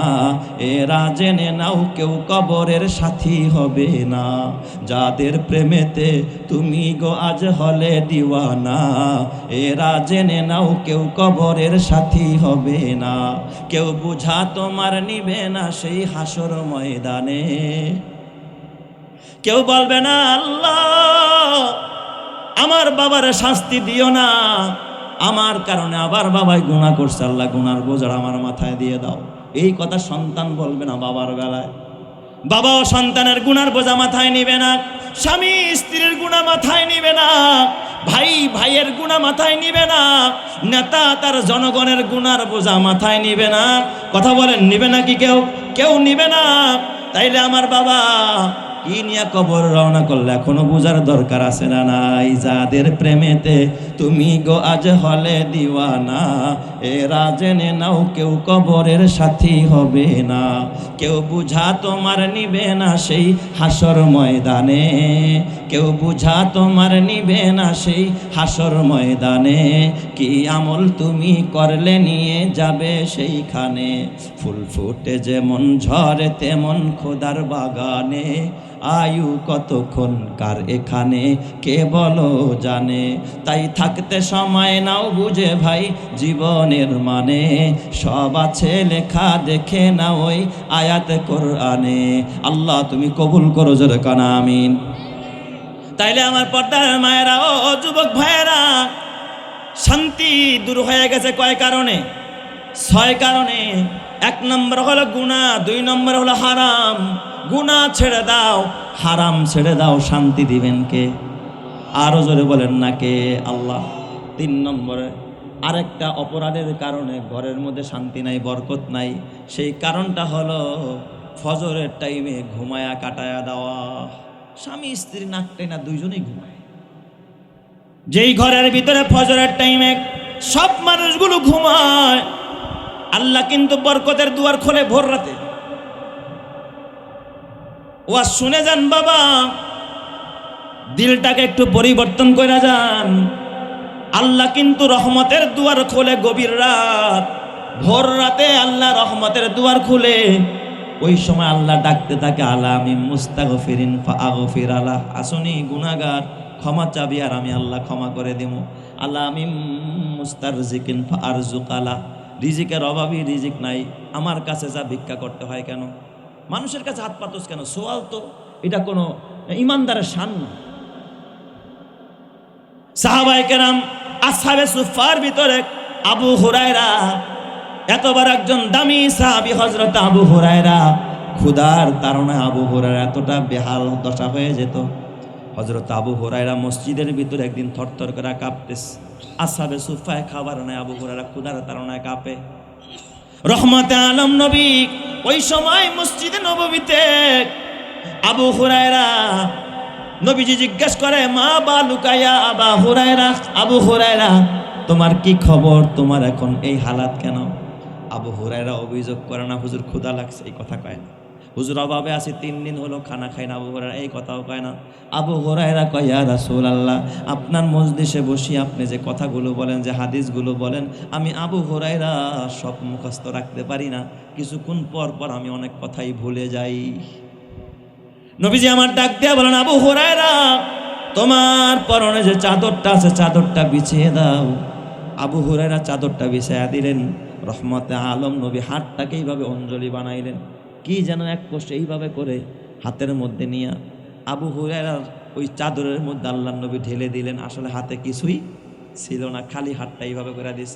এরা জেনে নাও কেউ কবরের সাথী হবে না। যাদের প্রেমেতে তুমি গো আজ হলে দিওয়ানা, এরা জেনে নাও কেউ কবরের সাথী হবে না। কেউ বুঝা তোমার নিবে না সেই হাসর ময়দানে। কেউ বলবে না আল্লাহ আমার বাবার শাস্তি দিও না, আমার কারণে আবার বাবাই গুনাহ করছে, আল্লাহ গুনার বোঝা আমার মাথায় দিয়ে দাও। এই কথা সন্তান বলবে না বাবার বেলায়। বাবাও সন্তানের গুনার বোঝা মাথায় নিবে না। স্বামী স্ত্রীর গুনাহ মাথায় নিবে না, ভাই ভাইয়ের গুনাহ মাথায় নিবে না, নেতা তার জনগণের গুনার বোঝা মাথায় নিবে না। কথা বলেন, নিবে না কি কেউ? কেউ নিবে না। তাইলে আমার বাবা কি নিয়ে কবর রওনা করলে এখনো বুঝার দরকার আছে না নাই? যাদের প্রেমেতে তুমি গো আজ হলে দিওয়ানা, এরা জেনে নাও কেউ কবরের সাথী হবে না। কেউ বুঝা তোমার নিবে না সেই হাসর ময়দানে, কেউ বুঝা তোমার নিবে না সেই হাসর ময়দানে। কি আমল তুমি করলে নিয়ে যাবে সেইখানে, ফুল ফুটে যেমন ঝরে তেমন খোদার বাগানে। আয়ু কতক্ষণ কার এখানে কে বলো জানে, তাই থাকতে সময় নাও বুঝে ভাই জীবনের মানে। সব আছে লেখা দেখে না ওই আয়াত কোরআনে। আল্লাহ তুমি কবুল করো, জোরে কানা আমিন। তাইলে আমার পর্দার মায়েরা ও যুবক ভাইয়েরা, শান্তি দূর হয়ে গেছে কয় কারণে? 6 কারণে। 1 নম্বর হলো গুনাহ, 2 নম্বর হলো হারাম। গুনাহ ছেড়ে দাও, হারাম ছেড়ে দাও, শান্তি দিবেন কে? আরো জোরে বলেন না কে? আল্লাহ। 3 নম্বরে আরেকটা অপরাধের কারণে ঘরের মধ্যে শান্তি নাই, বরকত নাই। সেই কারণটা হলো ফজরের টাইমে ঘুমায়া কাটায়া দেওয়া। স্বামী স্ত্রী নাকটাই না, দুইজনেই ঘুমায়। যেই ঘরের ভিতরে ফজরের টাইমে সব মানুষগুলো ঘুমায়, আল্লাহ কিন্তু বরকতের দুয়ার খোলে ভোর রাতে। ওয়াজ শুনে যান বাবা, দিলটাকে একটু পরিবর্তন করে যান। আল্লাহ কিন্তু রহমতের দুয়ার খোলে গভীর রাত, ভোর রাতে আল্লাহ রহমতের দুয়ার খুলে। ওই সময় আল্লাহ ডাকতে থাকে, আলা আমি মুস্তাগফিরিন ফাগফির আলা, আসুনি গুনাহগার ক্ষমা চাবি আর আমি আল্লাহ ক্ষমা করে দেব। আলা আমি মুস্তারজিকিন ফারজুক আলা, রিজিকের অভাবী, রিজিক নাই, আমার কাছে যা ভিক্ষা করতে হয় কেন? মানুষের কাছে হাত পাতোস কেন? সোয়াল তো এটা কোনো ইমানদারের শান না। সাহাবায়ে কেরাম, আসহাবে সুফার ভিতরে আবু হুরায়রা, এতবার একজন দামি সাহাবী হযরত আবু হুরায়রা, ক্ষুধার তাড়নায় আবু হুরায়রা এতটা বেহাল দশা হয়ে যেত। হযরত আবু হুরায়রা মসজিদের ভিতরে একদিন থরথর করে কাঁপতেছে। আসহাবে সুফায় খাবার নাই, আবু হুরায়রা ক্ষুধার তাড়নায় কাঁপে। রহমতে আলম নবী ওই সময় মসজিদে নববীতে। আবু হুরায়রা, নবীজি জিজ্ঞেস করে, মা বালুকা ইয়া আবা হুরায়রা, আবু হুরায়রা তোমার কি খবর, তোমার এখন এই হালাত কেন? আবু হুরায়রা অভিযোগ করে না, হুজুর ক্ষুধা লাগছে, এই কথা কয় না। হুজুর অভাবে আছি, 3 দিন হলো খানা খাই না, আবু হুরায়রা এই কথাও কয় না। আবু হুরায়রা কয়, ইয়া রাসূলুল্লাহ, আপনার মজলিসে বসি আপনি যে কথাগুলো বলেন, যে হাদিসগুলো বলেন, আমি আবু হুরায়রা সব মুখস্থ রাখতে পারি না, কিছুক্ষণ পর পর আমি অনেক কথাই ভুলে যাই। নবীজি আমার ডাক দিয়ে বলেন, আবু হুরায়রা তোমার পরনে যে চাদরটা আছে চাদরটা বিছিয়ে দাও। আবু হুরায়রা চাদরটা বিছাইয়া দিলেন। রহমতে আলম নবী হাতটাকে এইভাবে অঞ্জলি বানাইলেন, কি যেন এক কোষ এইভাবে করে হাতের মধ্যে নিয়ে আবু হুরায়রার ওই চাদরের মধ্যে আল্লাহ নবী ঢেলে দিলেন। আসলে হাতে কিছুই ছিল না, খালি হাতটা এইভাবে করে দিস।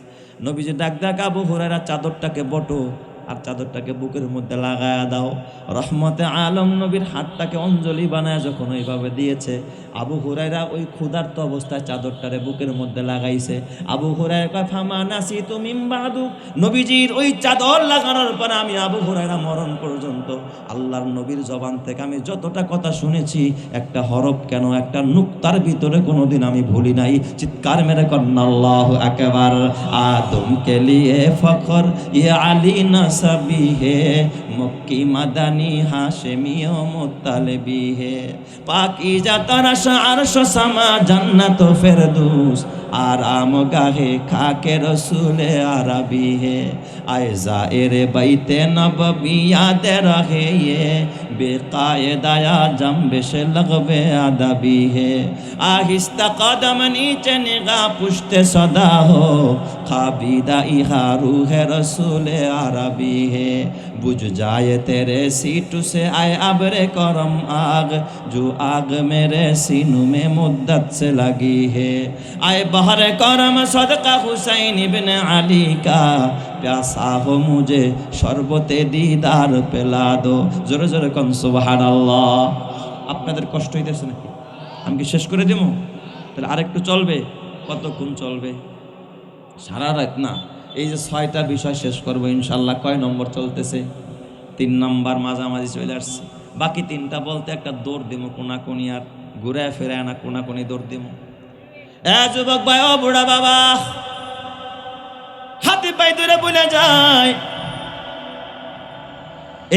নবীজি ডাক ডাক, আবু হুরায়রা চাদরটাকে বটো আর চাদরটাকে বুকের মধ্যে লাগায়া দাও। রহমতে আলম নবীর হাতটাকে অঞ্জলি বানায় যখন ওইভাবে দিয়েছে, আবু হুরায়রা ওই ক্ষুধার্ত অবস্থায় চাদরটারে বুকের মধ্যে লাগাইছে। আবু হুরায়রা কয়, ফামা নাসিতু মিন বাদু, নবীজির ওই চাদর লাগানোর পর আমি আবু হুরায়রা মরণ পর্যন্ত আল্লাহর নবীর জবান থেকে আমি যতটা কথা শুনেছি, একটা হরফ কেন, একটা নুক্তার ভিতরে কোনোদিন আমি ভুলি নাই। চিৎকার মেরে কন্না আল্লাহু আকবার। আদম কে লিয়ে ফখর ইয়ে আলী না সবি হে, মক্কি মাদানী হাশেমি ও মুত্তালিবি হে, পাকিজা তারাশ আরশ সামা জান্নাত ও ফেরদৌস, আরাম গাহে খাকে রসুলে আরবি হে, আয়ে জায়েরে বাইতে নববী याद रहे ये बेकायदाया जंबे से लगबे अदबी है, आहिस्ता कदम नीचे निगाह पुश्ते सदा हो, खाबीदा इहा रूह रसूल अरबी है, बुझ जाए तेरे सीटू से आए अब्रे करम आग, जो आग मेरे सीनू में मुद्दत से लगी है, आए बहर करम सदका हुसैन इब्न अली का, प्यासा हो मुझे शरबते दीदार पिला दो। जोरे जोरे कौन सुबहान अल्लाह। আপনাদের কষ্ট হইতেছে নাকি? আমি কি শেষ করে দেবো? তাহলে আরেকটু চলবে? কতক্ষণ চলবে? সারা রাত না। এই যে 6টা বিষয় শেষ করবো ইনশাল্লাহ। কয় নম্বর চলতেছে? 3 নম্বর মাঝামাঝি চলে আসছে। বাকি 3টা বলতে একটা দৌড় দেবো কোনাকুনি, আর ঘুরে ফেরে না কোনাকুনি দৌড় দেবো। যুবক ভাই, ও বুড়া বাবা, হাতে পায়ে ধরে বলে যায়।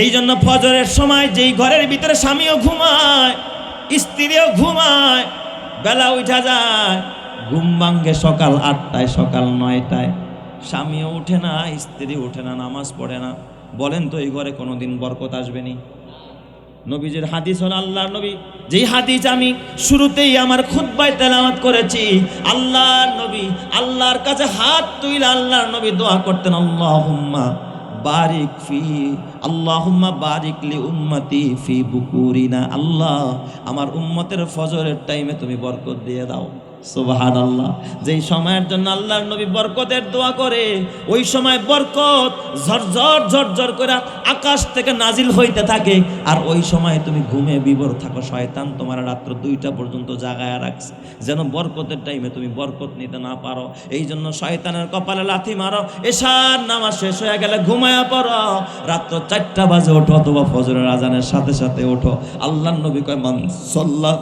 এই জন্য ফজরের সময় যেই ঘরের ভিতরে স্বামীও ঘুমায়, স্ত্রীও ঘুমায়, বেলা উঠা যায়, ঘুম ভাঙ্গে সকাল 8টায়, সকাল 9টায়, স্বামীও উঠে না, স্ত্রী উঠে না, নামাজ পড়ে না। বলেন তো এই ঘরে কোনোদিন বরকত আসবেনি? নবীজির হাদিস হল, আল্লাহর নবী যেই হাদিস আমি শুরুতেই আমার খুতবায় তেলাওয়াত করেছি, আল্লাহর নবী আল্লাহর কাছে হাত তুলে আল্লাহর নবী দোয়া করতেন, আল্লাহুম্মা বারিক ফি, আল্লাহুম্মা বারিক লি উম্মতি ফি বুকুরিনা, আল্লাহ আমার উম্মতের ফজরের টাইমে তুমি বরকত দিয়ে দাও। সুবহানাল্লাহ। যেই সময়ের জন্য আল্লাহর নবী বরকতের দোয়া করে, ওই সময় বরকত ঝরঝর ঝরঝর করে আকাশ থেকে নাজিল হইতে থাকে। আর ওই সময় তুমি ঘুমে বিভোর থাকো, শয়তান তোমার রাত্র 2টা পর্যন্ত জাগায়া রাখছে যেন বরকতের টাইমে তুমি বরকত নিতে না পারো। এই জন্য শয়তানের কপালে লাথি মারো, এশার নামাজ শেষ হয়ে গেলে ঘুমায়া পড়ো, রাত্র 4টা বাজে ওঠো অথবা ফজরের আজানের সাথে সাথে ওঠো। আল্লাহর নবী কয়, মান সাল্লা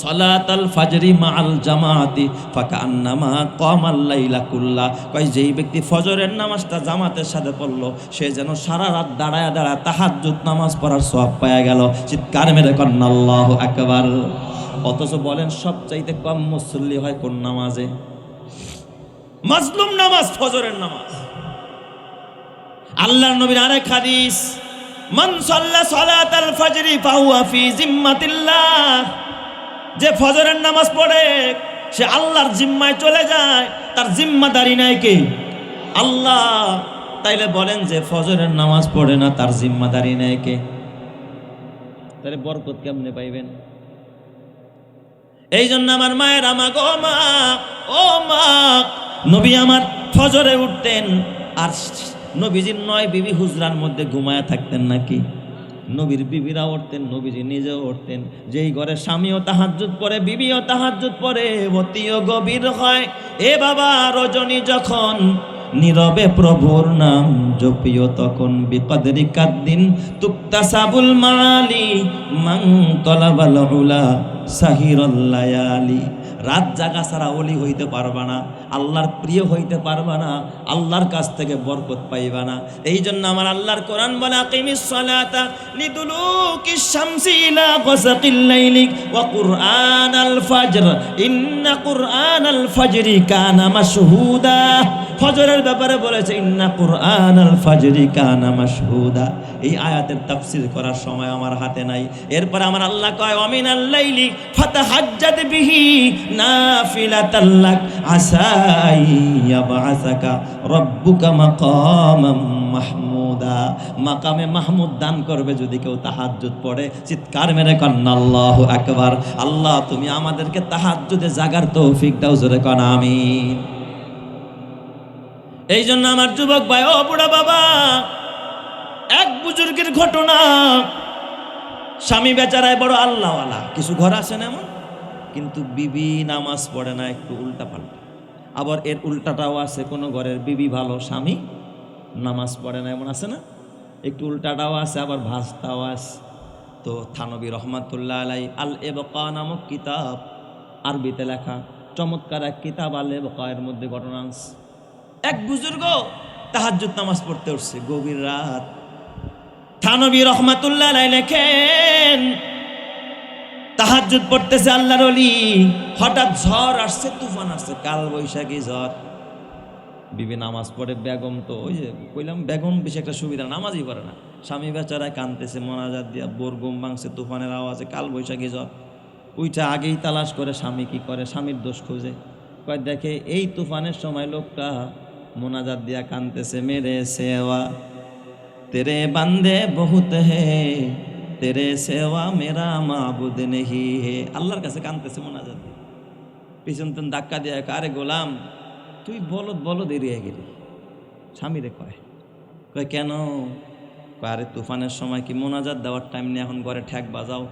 সালাতাল ফাজরি মাআল জামাতি ফাকান্নামা কামাল লাইলা কুল্লা, কয় যেই ব্যক্তি ফজরের নামাজটা জামাতের সাথে পড়লো, সে যেন সারা রাত দাঁড়ায় দাঁড়ায় তাহাজ্জুদ নামাজ পড়ার সওয়াব পায়া গেল। চিৎকার মেরে কন্না আল্লাহু আকবার। অথচ বলেন সবচাইতে কম মুসল্লি হয় কোন নামাজে? মাজলুম নামাজ, ফজরের নামাজ। আল্লাহর নবীর আরেক হাদিস, মান সাল্লা সালাতাল ফাজরি ফাহুয়া ফি জিম্মাতিল্লাহ, যে ফজরের নামাজ পড়ে সে আল্লাহর জিম্মায় চলে যায়, তার জিম্মাদারি নাই কে? আল্লাহ। তাইলে বলেন যে ফজরের নামাজ পড়ে না, তার জিম্মাদারি নাই কে? তাহলে বরকত কেমনে পাইবেন? এই জন্য আমার মায়ের, আমা গো মা, ও মা, নবী আমার ফজরে উঠতেন, আর নবীজির 9 বিবি হুজরার মধ্যে ঘুমায়া থাকতেন নাকি? নবীর বিবিরা উঠতেন, নবীজি নিজেও উঠতেন। যেই ঘরে স্বামীও তাহাজ্জুদ পড়ে, বিবিও তাহাজ্জুদ পড়ে, অতিও গভীর হয়। এ বাবা, রজনী যখন নীরবে প্রভুর নাম জপিও, তখন বিকদরি কাদ্দিন তুক্তাসাবুল মাআলি মান তলাবাল উলা সাহিরুল লায়ালি। রাত জাগা ছাড়া ওলি হইতে পারবা না, আল্লাহর প্রিয় হইতে পারবা না, আল্লাহর কাছ থেকে বরকত পাইবা না। এই জন্য আমার আল্লাহর কোরআন বলে, আকিমিস সালাতা লিদুলুকিশ শামসি ইলা গাসাকিল লাইলি ওয়া কুরআনাল ফাজর ইন্না কুরআনাল ফাজরি কানা মাশহুদা। ফজরের ব্যাপারে বলেছে ইন্না কুরআনাল ফাজরি কানা মাশহুদা। এই আয়াতের তাফসীর করার সময় আমার হাতে নাই। এরপর আমার আল্লাহ কয়, ওয়া মিনাল লাইলি ফাতাহাজ্জাদ বিহি নাফিলাতাল লাক আসা ইয়াবআসাকা রাব্বুকা মাকামাম মাহমুদা। মাকামে মাহমুদ দান করবে যদি কেউ তাহাজ্জুদ পড়ে। চিৎকার মেরে কন্না আল্লাহু আকবার। আল্লাহ তুমি আমাদেরকে তাহাজ্জুদে জাগার তৌফিক দাও, জোরে কন আমিন। এই জন্য আমার যুবক ভাই, ও বুড়া বাবা, এক বুজুর্গের ঘটনা। স্বামী বেচারায় বড় আল্লাহওয়ালা, কিছু ঘর আছে না এমন, কিন্তু বিবি নামাজ পড়ে না, একটু উল্টা পাল্টা। আবার এর উল্টাটাও আছে, কোনো ঘরের বিবি ভালো, স্বামী নামাজ পড়ে না, এমন আছে না? একটু উল্টাটাও আছে, আবার ভাজটাও আছে। তো থানবী রহমাতুল্লাহ আলাই আল ইবকা নামক কিতাব, আরবিতে লেখা চমৎকার এক কিতাব, আল ইবকা, এর মধ্যে ঘটনা আছে। এক বুজুর্গ তাহাজ্জুদ নামাজ পড়তে উঠছে গভীর রাত। থানবী রহমাতুল্লাহ আলাই লেখেন, তাহাজ্জুদ পড়তেছে আল্লাহর ওলি, হঠাৎ ঝড় আসছে, তুফান আসছে, কাল বৈশাখী ঝড়। বিবি নামাজ পড়ে, বেগম তো ওই যে কইলাম, বেগম বেশি একটা সুবিধা, নামাজই পড়ে না। স্বামী বেচারায় কাঁদতেছে, মোনাজাত দিয়া, বোর ঘুম ভাঙছে, তুফানের আওয়াজে, কাল বৈশাখী ঝড়। ওইটা আগেই তালাশ করে স্বামী কি করে, স্বামীর দোষ খুঁজে। কয় দেখে এই তুফানের সময় লোকটা মোনাজাত দিয়া কাঁদতেছে, মেরে সেওয়া তেরে বান্দে বহুত হে, তেরে সেওয়া মেরা মাবুদ নেহি হে। আল্লাহর কাছে কাঁদতেছে মোনাজাত দিয়ে। পিছন তুন ধাক্কা দিয়ে, আরে গোলাম তুই বলদ এড়িয়ে গেলি। স্বামীরে কয় কেন? আরে তুফানের সময় কি মোনাজাত দেওয়ার টাইম নেই, এখন ঘরে ঠ্যাক বাজাও।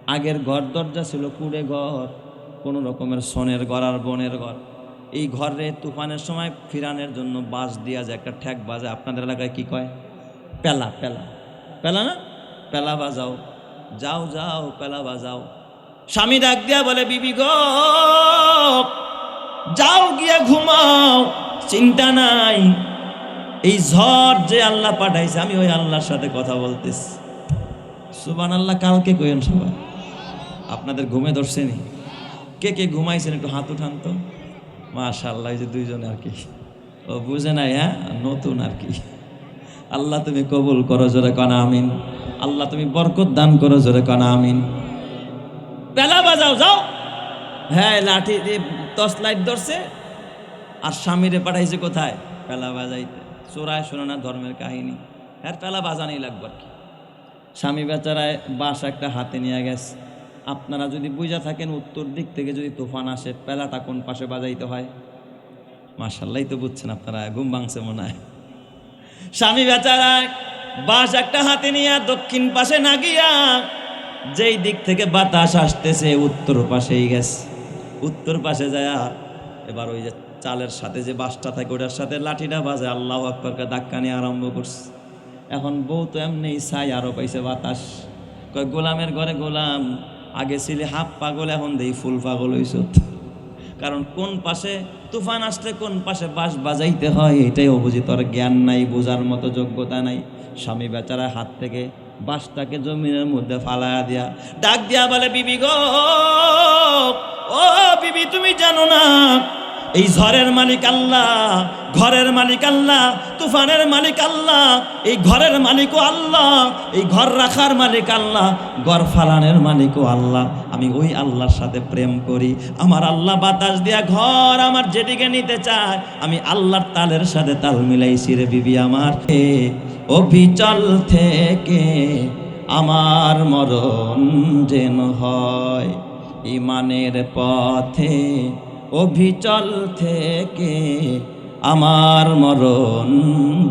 আগের ঘর দরজা ছিল কুড়ে ঘর, কোনো রকমের সোনের ঘর আর বনের ঘর। এই ঘরে তুফানের সময় ফিরানের জন্য বাঁশ দিয়া যায়, একটা ঠ্যাক বাজে, আপনাদের এলাকায় কি কয়? পেলা। পেলা পেলা না? পেলা বাজাও, যাও যাও পেলা বাজাও। স্বামী ডাক দিয়া বলে, বিবি গো যাও গিয়া ঘুমাও, চিন্তা নাই, এই ঝড় যে আল্লাহ পাঠাইছে আমি ওই আল্লাহর সাথে কথা বলতেছি। সুবহানাল্লাহ। কালকে কইেন সবাই। আপনাদের ঘুমে ধরছেনি? কে কে ঘুমাইছেন একটু হাত উঠান তো। মাশাআল্লাহ, এই যে দুইজনে আর কি, ও বুঝে নাই, হ্যাঁ নতুন আর কি। আল্লাহ তুমি কবুল করো, জোরে কানা আমিন। আল্লাহ তুমি বরকত দান করো, জোরে কানা আমিন। পেলা বাজাও যাও। হ্যাঁ, লাঠি দিয়ে টর্চ লাইট ধরছে আর স্বামীরে পাঠাইছে কোথায়? পেলা বাজাইতে। চোরায় শোনো না ধর্মের কাহিনী, হ্যাঁ পেলা বাজানি লাগবে আর কি। স্বামী বেচারায় বাঁশ একটা হাতে নিয়ে গেছে। আপনারা যদি বুঝা থাকেন, উত্তর দিক থেকে যদি তুফান আসে পেলাটা কোন পাশে বাজাইতে হয়? মাশাআল্লাহ, তো বুঝছেন আপনারা, ঘুম ভাঙছে মনে হয়। স্বামী বেচারায় বাঁশ একটা হাতে নিয়ে দক্ষিণ পাশে না গিয়া যেই দিক থেকে বাতাস আসতেছে উত্তর পাশেই গেছে। উত্তর পাশে যায় এবার ওই যে চালের সাথে যে বাঁশটা থাকে ওটার সাথে লাঠিটা বাজে, আল্লাহু আকবার ধাক্কা নিয়ে আরম্ভ করছে। এখন বউ তো এমনি ছাই, আরো পাইছে বাতাস। কয় গোলামের ঘরে গোলাম, আগে ছিলে হাফ পাগল, এখন দেই ফুল পাগল হইছ। কারণ কোন পাশে তুফান আসলে কোন পাশে বাঁশ বাজাইতে হয় এটাই বুঝি, তোর জ্ঞান নাই, বোঝার মতো যোগ্যতা নাই। স্বামী বেচারা হাত থেকে বাঁশটাকে জমিনের মধ্যে ফালায়া দিয়া ডাক দিয়া বলে, বিবি গো ও বিবি, তুমি জানো না এই ঝড়ের মালিক আল্লাহ, ঘরের মালিক আল্লাহ, তুফানের মালিক আল্লাহ, এই ঘরের মালিকও আল্লাহ, এই ঘর রাখার মালিক আল্লাহ, ঘর ফালানের মালিকও আল্লাহ। আমি ওই আল্লাহর সাথে প্রেম করি। আমার আল্লাহ বাতাস দিয়া ঘর আমার যেদিকে নিতে চায়, আমি আল্লাহর তালের সাথে তাল মিলাইছি রে বিবি আমার। অবিচল থেকে আমার মরণ যেন হয়, ইমানের পথে অবিচল থেকে আমার মরণ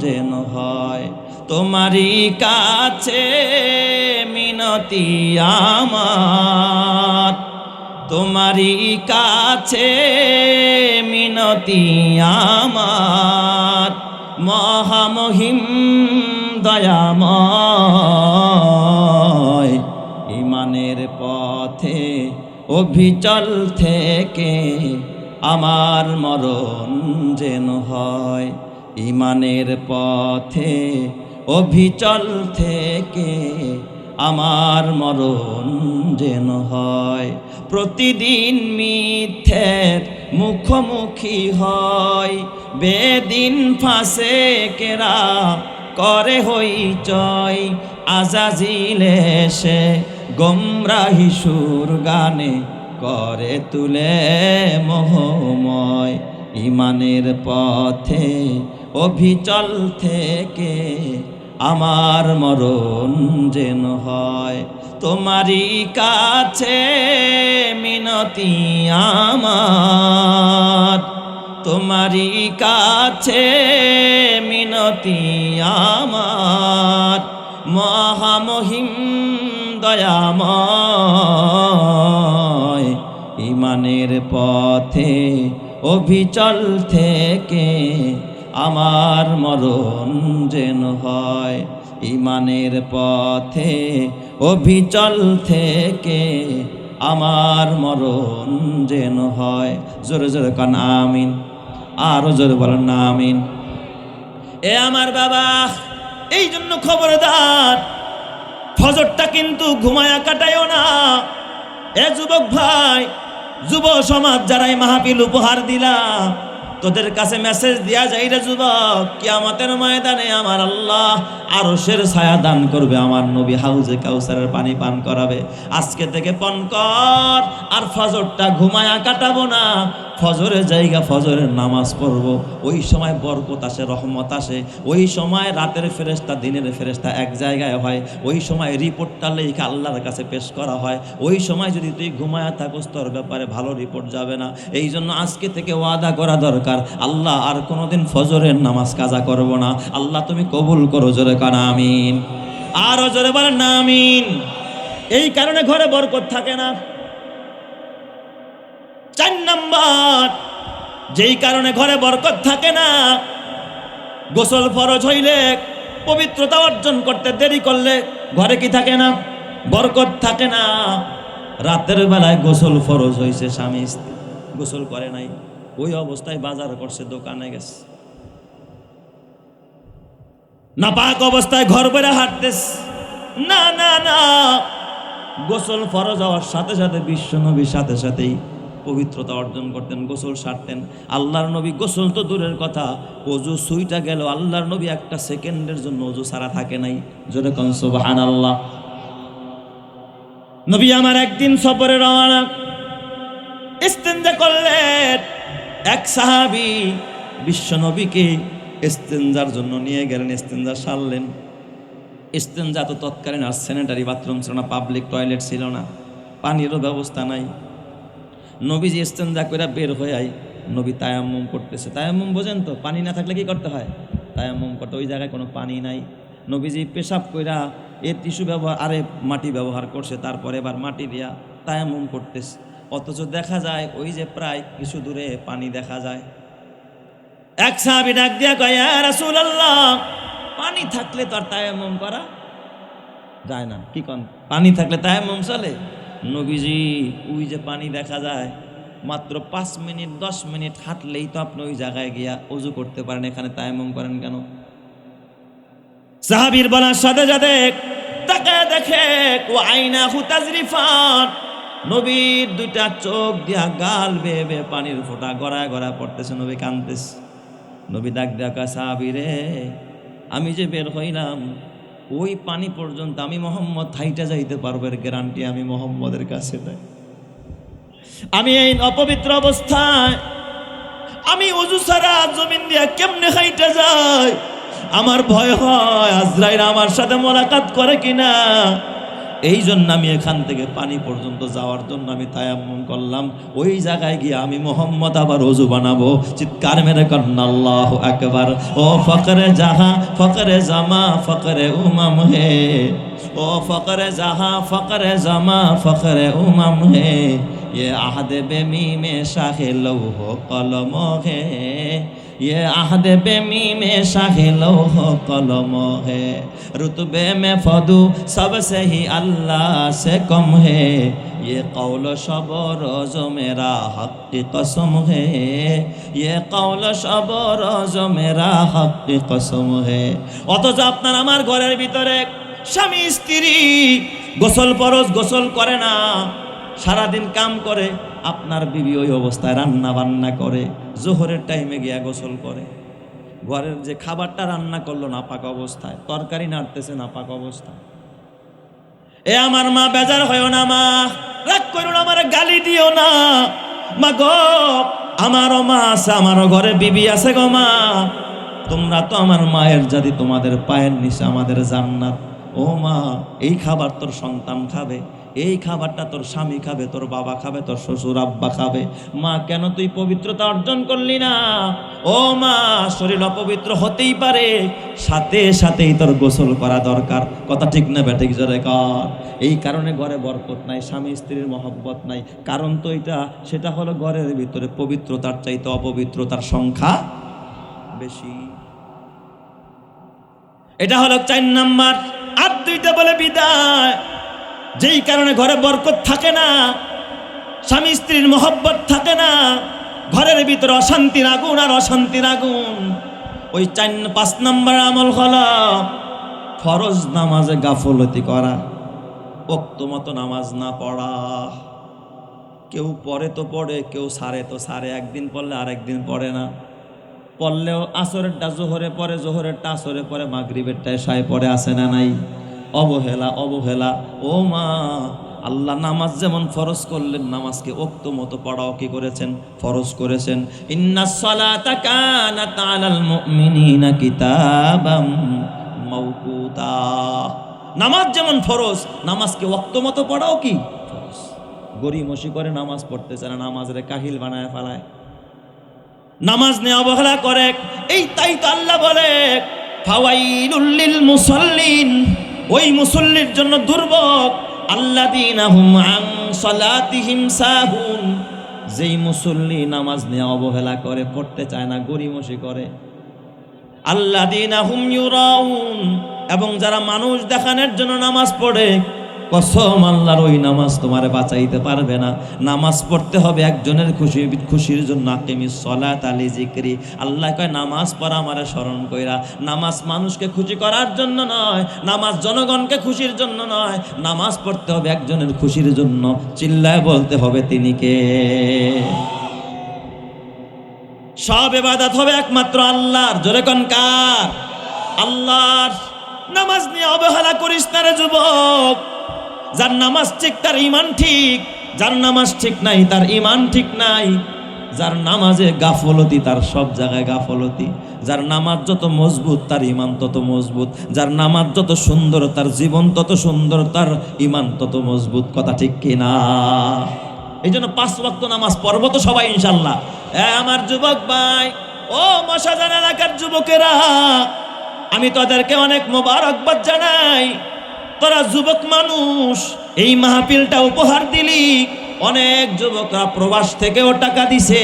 যেন হয়। তোমারই কাছে মিনতি আমার, তোমারই কাছে মিনতি আমার, মহামহিম দয়াময়, ইমানের পথে অবিচল থেকে আমার মরণ যেন হয়, ইমানের পথে অবিচল থেকে আমার মরণ যেন হয়। প্রতিদিন মিথ্যের মুখোমুখি হয়, বেদিন ফাঁসে কেরা করে হইচই, আজাজিল এসে গোমরাহি সুর গানে করে তুলে মোহময়, ইমানের পথে অবিচল থেকে আমার মরণ যেন হয়। তোমারই কাছে মিনতি আমার, তোমারই কাছে মিনতি আমার, মহামহিম দয়াময়, ইমানের পথে অবিচল থেকে আমার মরণ যেন হয়, ইমানের পথে অবিচল থেকে আমার মরণ যেন হয়। জোরে জোরে কান আমিন, আরো জোরে বলেন না আমিন। এ আমার বাবা, এই জন্য খবরদার, ফজরটা কিন্তু ঘুমায়া কাটায়ও না। এ যুবক ভাই, যুব সমাজ যারা এই মাহফিল উপহার দিলা, তোদের কাছে মেসেজ দিয়া যাই রে যুবক, কিয়ামতের ময়দানে আমার আল্লাহ আরশের ছায়া দান করবে, আমার নবী হাউজে কাউসারের পানি পান করাবে। আজকে থেকে পণ কর, আর ফজরটা ঘুমায়া কাটাবো না, ফজরের জায়গা ফজরের নামাজ পড়বো। ওই সময় বরকত আসে, রহমত আসে। ওই সময় রাতের ফেরেশতা দিনের ফেরেশতা এক জায়গায় হয়। ওই সময় রিপোর্টটা লেখা আল্লাহর কাছে পেশ করা হয়। ওই সময় যদি তুই ঘুমায়া থাকস, তোর ব্যাপারে ভালো রিপোর্ট যাবে না। এই জন্য আজকে থেকে ওয়াদা করা দরকার, আল্লাহ আর কোনোদিন ফজরের নামাজ কাজা করব না। আল্লাহ তুমি কবুল করো, জোরে কান আমিন, আরো জোরে বলেন না আমিন। এই কারণে ঘরে বরকত থাকে না। 4 নাম্বার, যেই কারণে ঘরে বরকত থাকে না, গোসল ফরজ হইলে, পবিত্রতা অর্জন করতে দেরি করলে ঘরে কি থাকে না? বরকত থাকে না। রাতের বেলায় গোসল ফরজ হয়েছে, স্বামী স্ত্রী গোসল করে নাই, ওই অবস্থায় বাজার করছে, দোকানে গেছে, নাপাক অবস্থায় ঘর বেড়ে হাঁটতেছে, না না না, গোসল ফরজ হওয়ার সাথে সাথে বিশ্বনবী সাথে সাথেই পবিত্রতা অর্জন করতেন, গোসল সারতেন। আল্লাহর নবী গোসল তো দূরের কথা, অজু সুইটা গেল, আল্লাহর নবী একটা সেকেন্ডের জন্য অজু সারা থাকে নাই। জোরে কোন সুবহানাল্লাহ। নবী আমার একদিন সফরে রওনা, ইস্তেঞ্জা করলেন। এক সাহাবী বিশ্বনবীকে ইস্তেঞ্জার জন্য নিয়ে গেলেন, ইস্তেঞ্জা সারলেন। ইস্তেঞ্জা তো তৎকালীন আর স্যানিটারি বাথরুম ছিল না, পাবলিক টয়লেট ছিল না, পানিরও ব্যবস্থা নাই। নবীজি ইস্তেঞ্জা করে বের হয়ে আই, নবী তায়াম্মুম করতেছে। তায়াম্মুম বোঝেন তো, পানি না থাকলে কি করতে হয়? তায়াম্মুম করতে। ওই জায়গায় কোনো পানি নাই, নবীজি পেশাব কইরা টিস্যু ব্যবহার, মাটি ব্যবহার করছে, তারপরে এবার মাটি দিয়া তায়াম্মুম করতেছে। অথচ দেখা যায় ওই যে প্রায় কিছু দূরে পানি দেখা যায়। এক সাহাবী ডাক দিয়া কয়, ইয়া রাসূলুল্লাহ, পানি থাকলে তো আর তায়াম্মুম করা যায় না, কি কোন? পানি থাকলে তায়াম্মুম চলে? নবীজি, ওই যে পানি দেখা যায়, মাত্র 5 মিনিট 10 মিনিট হাঁটলেই তো আপনি ওই জায়গায় গিয়া ওযু করতে পারেন, এখানে তায়াম্মুম করেন কেন? সাহাবীর বলার সাথে সাথে তাকায় দেখে, ও আইনাহু তাজরিফান, নবীর 2টা চোখ দিয়া গাল বেয়ে বেয়ে পানির ফোঁটা গড়ায় গড়ায় পড়তেছে। নবী কাঁদতেছে। নবী ডাক দেখা, সাহাবী রে, আমি যে বের হইলাম, ওই পানি পর্যন্ত আমি মোহাম্মদ হাইটা যাইতে পারবো, এর গ্যারান্টি আমি মোহাম্মদের কাছে নাই। আমি এই অপবিত্র অবস্থায় আমি ওযু ছাড়া জমিন দিয়া কেমনে হাইটা যাই? আমার ভয় হয় আজরাইল আমার সাথে মোলাকাত করে কিনা। এই জন্য আমি এখান থেকে পানি পর্যন্ত যাওয়ার জন্য আমি তায়াম্মুম করলাম। ওই জায়গায় গিয়ে আমি মোহাম্মদ আবার ওযু বানাবো। চিৎকার মেরে করেন আল্লাহু আকবার। ও ফকরে জাহা ফকরে জামা ফকরে উমাম হে, ও ফকরে জাহা ফকরে জামা ফকরে উমাম হে, ये आहद बेमी में शाहे लौह कलम है, ये आहद बेमी में शाहे लौह कलम है, रुतबे में फदू सबसे ही अल्लाह से कम है, ये कौल शबर जो मेरा हक की कसम है, ये कौल शबर जो मेरा हक की कसम है। অথচ আপনার আমার ঘরের ভিতরে স্বামী স্ত্রী গোসল ফরজ গোসল করে না, সারাদিন কাম করে, আপনার বিবি ওই অবস্থায় রান্না বান্না করে, জোহরের টাইমে গিয়া গোসল করে। ঘরের যে খাবারটা রান্না করলো নাপাক অবস্থায়, তরকারি নাড়তেছে নাপাক অবস্থায়। এ আমার মা, বেজার হয় না মা, রাগ করো না, আমার গালি দিও না মা গো। আমারও মা আছে, আমারও ঘরে বিবি আছে গো মা। তোমরা তো আমার মায়ের জাতি, তোমাদের পায়ের নিচে আমাদের জান্নাত। ও মা, এই খাবার তোর সন্তান খাবে, এই খাবারটা তোর স্বামী খাবে, তোর বাবা খাবে, তোর শ্বশুর আব্বা খাবে। মা, কেন তুই পবিত্রতা অর্জন করলি না? ও মা, শরীর অপবিত্র হতেই পারে, সাথে সাথেই তোর গোসল করা দরকার। কথা ঠিক না বেঠিক? জোরে কর। এই কারণে ঘরে বরকত নাই, স্বামী স্ত্রীর মহব্বত নাই। কারণ তো এটা, সেটা হলো ঘরের ভিতরে পবিত্রতার চাইতে অপবিত্রতার সংখ্যা বেশি। এটা হলো 4 নাম্বার। আর 2টা বলে বিদায়। যেই কারণে ঘরে বরকত থাকে না, স্বামী স্ত্রীর মহব্বত থাকে না, ঘরের ভিতরে অশান্তির আগুন আর অশান্তির আগুন। ওই 5 নাম্বার আমল হলো ফরজ নামাজে গাফলতি করা, ওক্ত মতো নামাজ না পড়া। কেউ পড়ে তো পড়ে, কেউ সারে তো সারে, একদিন পড়লে আরেকদিন পড়ে না। পড়লেও আসরেরটা জোহরে পড়ে, জোহরেরটা আসরে পড়ে, মাগরিবেরটা এশায় পড়ে, আসে না নাই? অবহেলা অবহেলা। ও মা, আল্লাহ নামাজ যেমন ফরজ করলেন, নামাজকে ওক্ত মতো পড়াও কি করেছেন? ফরজ করেছেন। ইন্নাস সালাতা কানাত আলাল মুমিনিনা কিতাবাম মাওকুতা। নামাজ যেমন ফরজ, নামাজকে ওক্ত মতো পড়াও কি ফরজ। গরিমসি করে নামাজ পড়তেছে না, নামাজের কাহিল বানায় ফেলায়, নামাজ নিয়ে অবহেলা করে। এই তাই তো আল্লাহ বলে, ফাওয়াইলুল লিল মুসাল্লিন, ওই মুসল্লির জন্য দুর্ভোগ। আল্লাযীনা হুম আন সালাতিহিম সাহুন, যেই মুসল্লি নামাজ নিয়ে অবহেলা করে, পড়তে চায় না, গড়িমসি করে। আল্লাযীনা হুম ইউরাউন, এবং যারা মানুষ দেখানোর জন্য নামাজ পড়ে, কসম আল্লাহর, ওই নামাজ তোমারে বাঁচাইতে পারবে না। নামাজ পড়তে হবে একজনের খুশির জন্য। আকিমিস সলাত আলি যিকরি, আল্লাহ কয় নামাজ পড়া আমারে স্মরণ কইরা। নামাজ মানুষকে খুশি করার জন্য নয়, নামাজ জনগণকে খুশির জন্য নয়, নামাজ পড়তে হবে একজনের খুশির জন্য। চিল্লায় বলতে হবে তিনি কে। সব ইবাদত হবে একমাত্র আল্লাহর। জোরে কোন কার? আল্লাহর। নামাজ নিয়ে অবহেলা করিস না রে যুবক। যার নামাজ ঠিক তার ঈমান ঠিক, যার নামাজ ঠিক নাই তার ঈমান ঠিক নাই। যার নামাজে গাফলতি তার সব জায়গায় গাফলতি। যার নামাজ যত মজবুত তার ঈমান তত মজবুত। যার নামাজ যত সুন্দর তার জীবন তত সুন্দর, তার ঈমান তত মজবুত। কথা ঠিক কিনা? এই জন্য 5 ওয়াক্ত নামাজ পড়বো তো সবাই ইনশাল্লাহ। আমার যুবক ভাই, ও মশাজান এলাকার যুবকেরা, আমি তোদেরকে অনেক মোবারকবাদ জানাই। তোরা যুবক মানুষ, এই মাহফিলটা উপহার দিলি। অনেক যুবকরা প্রবাস থেকেও টাকা দিছে।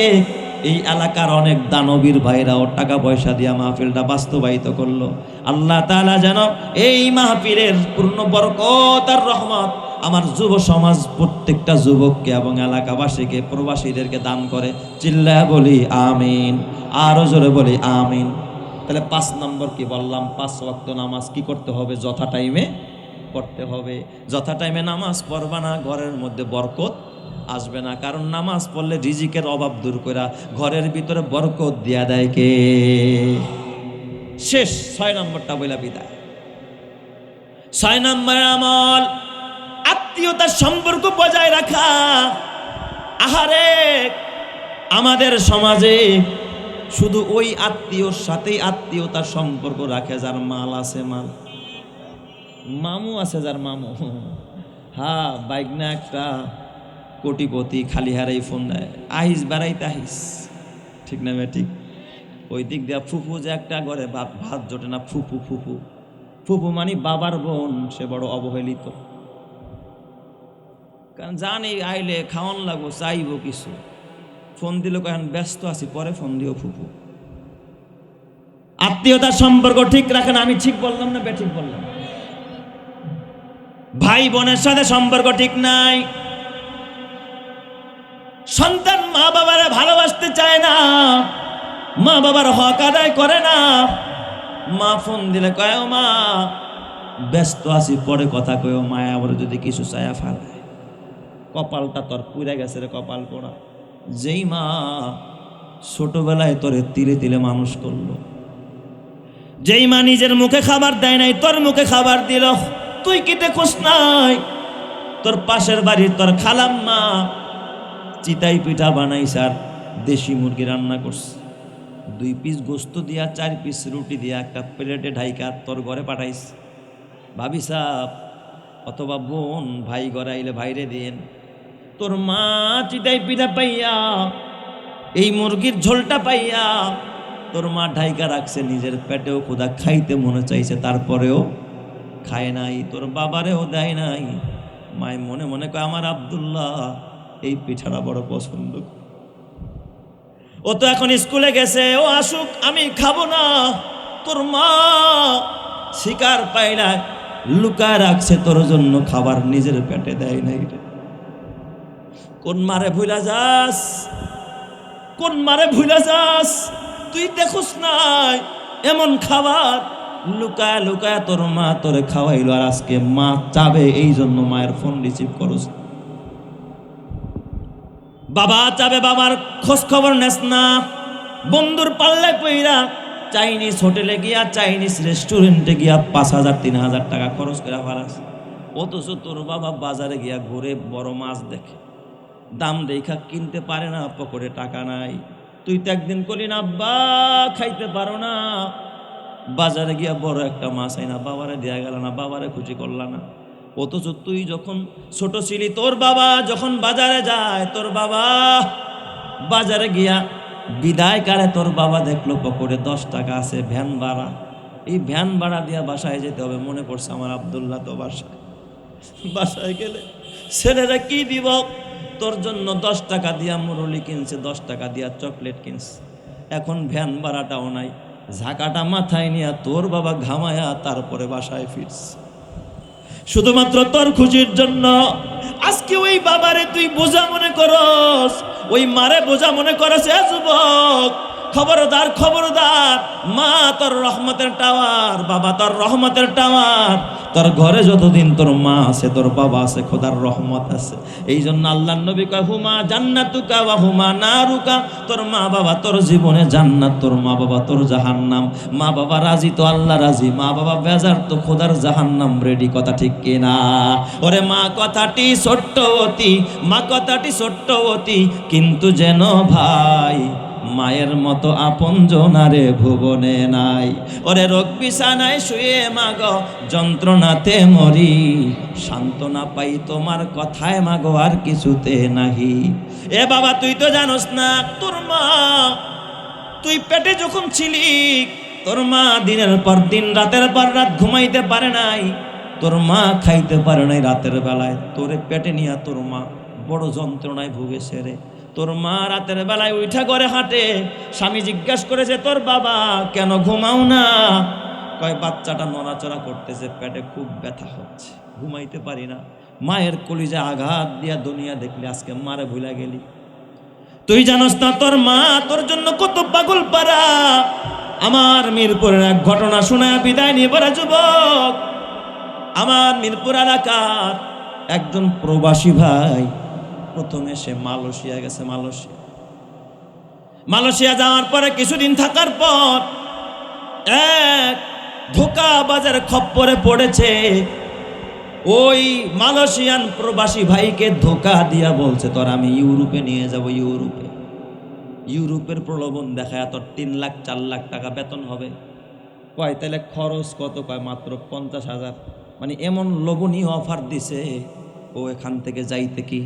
এই এলাকার অনেক দানবীর ভাইরাও টাকা পয়সা দিয়া মাহফিলটা বাস্তবায়িত করলো। আল্লাহ তাআলা যেন এই মাহফিলের পূর্ণ বরকত আর রহমত আমার যুব সমাজ প্রত্যেকটা যুবককে এবং এলাকাবাসীকে, প্রবাসীদেরকে দান করে। চিল্লায়া বলি আমিন, আরো জোরে বলি আমিন। তাহলে 5 নম্বর কি বললাম? 5 ওয়াক্ত নামাজ কি করতে হবে? যথা টাইমে পড়তে হবে। যথা টাইমে নামাজ পড়বা না, ঘরের মধ্যে বরকত আসবে না। কারণ নামাজ পড়লে রিজিকের অভাব দূর করে ঘরের ভিতরে বরকত দিয়া দেয় কে? শেষ 6 নম্বরটা বইলা বিদায়। 6 নম্বরের আমল আত্মীয়তার সম্পর্ক বজায় রাখা। আহারে, আমাদের সমাজে শুধু ওই আত্মীয়র সাথেই আত্মীয়তার সম্পর্ক রাখে যার মাল আছে। মামু আছে যার মামু, হ্যাঁ বাইক না একটা কোটিপতি, খালি হারাই ফোন দেয়, আহিস বেড়াইতে আহিস। ঠিক না ঠিক? ওই দিক দিয়া ফুফু যে একটা ঘরে ভাত জোটে না, ফুফু ফুফু ফুফু মানে বাবার বোন, সে বড় অবহেলিত। কারণ জানি আইলে খাওয়ান লাগবো, চাইবো কিছু, ফোন দিল এখন ব্যস্ত আছি, পরে ফোন দিও ফুফু। আত্মীয়তার সম্পর্ক ঠিক রাখেন। আমি ঠিক বললাম না বেঠিক বললাম? ভাই বোনের সাথে সম্পর্ক ঠিক নাই। সন্তান মা বাবারে ভালোবাসতে চায় না, মা বাবার হক আদায় করে না। মা ফোন দিলে কয় ও মা ব্যস্ত আছি, পরে কথা কয়। মায়া আবার যদি কিছু চায়া ফেলায়, কপালটা তোর পুড়ে গেছে রে, কপাল পোড়া। যেই মা ছোটবেলায় তোরে তিলে তিলে মানুষ করলো, যেই মা নিজের মুখে খাবার দেয় নাই, তোর মুখে খাবার দিল, তুই কি দেখোস নাই? তোর পাশের বাড়ির তোর খালাম্মা চিতাই পিঠা বানাইছে আর দেশি মুরগি রান্না করছে, 2 পিস গোস্ত দিয়া 4 পিস রুটি দিয়া একটা প্লেটে ঢাইকা তোর ঘরে পাঠাইছে। ভাবি সাহেব অথবা বোন, ভাই ঘরে আইলে ভাইরে দিয়েন। তোর মা চিতাই পিঠা পাইয়া, এই মুরগির ঝোলটা পাইয়া তোর মা ঢাইকা রাখছে, নিজের পেটেও ক্ষুধা, খাইতে মনে চাইছে, তারপরেও খায় নাই, তোর বাবারেও দেয় নাই। মায় মনে মনে কয় আমার আব্দুল্লাহ এই পিঠাটা বড় পছন্দ। ও তো এখন স্কুলে গেছে, ও আসুক, আমি খাবো না। তোর মা শিকার পায় না, লুকায় রাখছে তোর জন্য খাবার, নিজের পেটে দেয় নাই। কোন মারে ভুলা যাস? কোন মারে ভুলা যাস? তুই দেখোস নাই এমন খাবার লুকায় লুকায় তোর মা তোরে খাওয়াইলো, আর আজকে মা চাবে, এই জন্য মায়ের ফোন রিসিভ করস। বাবা চাবে, বাবার খোঁজ খবর নেস না। বন্ধুর পাল্লে পইরা চাইনিজ হোটেলে গিয়া, চাইনিজ রেস্টুরেন্টে গিয়া 5,000 3,000 টাকা খরচ করে ফেলাস। অথচ তোর বাবা বাজারে গিয়া ঘুরে বড় মাছ দেখে, দাম দেখা কিনতে পারে না, পকেটে টাকা নাই। তুই তো একদিন করলি না আব্বা খাইতে পারো না, বাজারে গিয়া বড় একটা মাছ আইনা বাবারে দেয়া গেল না, বাবারে খুশি করলা না। অথচ তুই যখন ছোট ছিলি, তোর বাবা যখন বাজারে যায়, তোর বাবা বাজারে গিয়া বিদায় কালে তোর বাবা দেখলো পকেটে 10 টাকা আছে, ভ্যান ভাড়া। এই ভ্যান ভাড়া দিয়া বাসায় যেতে হবে, মনে পড়ছে আমার আব্দুল্লাহ তো বাসায়, বাসায় গেলে ছেলেরা কি দিব, তোর জন্য 10 টাকা দিয়া মুরলি কিনছে, 10 টাকা দিয়া চকলেট কিনছে, এখন ভ্যান ভাড়াটাও নাই, ঝাঁকাটা মাথায় নিয়ে তোর বাবা ঘামায়া তারপরে বাসায় ফিরছে শুধুমাত্র তোর খুশির জন্য। আজকে ওই বাবারে তুই বোঝা মনে করস, ওই মারে বোঝা মনে করস। যুবক খবরদার, খবরদার, মা তোর রহমতের টাওয়ার, বাবা তোর রহমতের টাওয়ার। তোর ঘরে যতদিন তোর মা আছে, তোর বাবা আছে, খোদার রহমত আছে। এই জন্য আল্লাহর নবী কয় হুমা জান্নাতুকা ওয়া হুমা নারুকা। তোর মা বাবা তোর জীবনে জান্নাত, তোর মা বাবা তোর জাহান্নাম। মা বাবা রাজি তো আল্লাহ রাজি, মা বাবা বেজার তো খোদার জাহান্নাম রেডি। কথা ঠিক কিনা? ওরে মা কথাটি ছোট্ট অতি, মা কথাটি ছোট্ট অতি, কিন্তু যেন ভাই মায়ের মতো আপন জনারে ভুবনে নাই। ওরে রোগ বিছানায় শুয়ে মাগো যন্ত্রণাতে মরি, সান্ত্বনা পাই তোমার কথায় মাগো আর কিছুতে নাহি। এ বাবা তুই তো জানোস না, তোর মা তুই পেটে যখন ছিলি, তোর মা দিনের পর দিন রাতের পর রাত ঘুমাইতে পারে নাই, তোর মা খাইতে পারে নাই রাতের বেলায়। তোরে পেটে নিয়ে তোর মা বড় যন্ত্রণায় ভুগেছে রে। তোর মা রাতের বেলায় উঠা করে হাঁটে। স্বামী জিজ্ঞাসা করেছে তোর বাবা কেন ঘুমাও না? কয় বাচ্চাটা নড়াচড়া করতেছে, পেটে খুব ব্যথা হচ্ছে, ঘুমাইতে পারি না। মায়ের কলিজা আঘাত দিয়া দুনিয়া দেখলি, আজকে মারে ভুলা গেলি। তুই জানোস না তোর মা তোর জন্য কত পাগল পারা। আমার মিরপুরের এক ঘটনা শোনায় বিদায় নিয়ে বলে যুবক, আমার মিরপুর এলাকার একজন প্রবাসী ভাই প্রথমে সে মালয়েশিয়া গেছে। মালয়েশিয়া যাওয়ার পরে কিছুদিন থাকার পর এক ধোঁকাবাজের খপ্পরে পড়েছে। ওই মালয়েশিয়ান প্রবাসী ভাইকে ধোঁকা দিয়া বলছে তোর আমি ইউরোপে নিয়ে যাব। ইউরোপের প্রলোভন দেখায় তোর 3 লাখ 4 লাখ টাকা বেতন হবে। কয় তাহলে খরচ কত? কয় মাত্র 50,000। মানে এমন লোভনীয় অফার দিছে, ও এখান থেকে যাইতে কি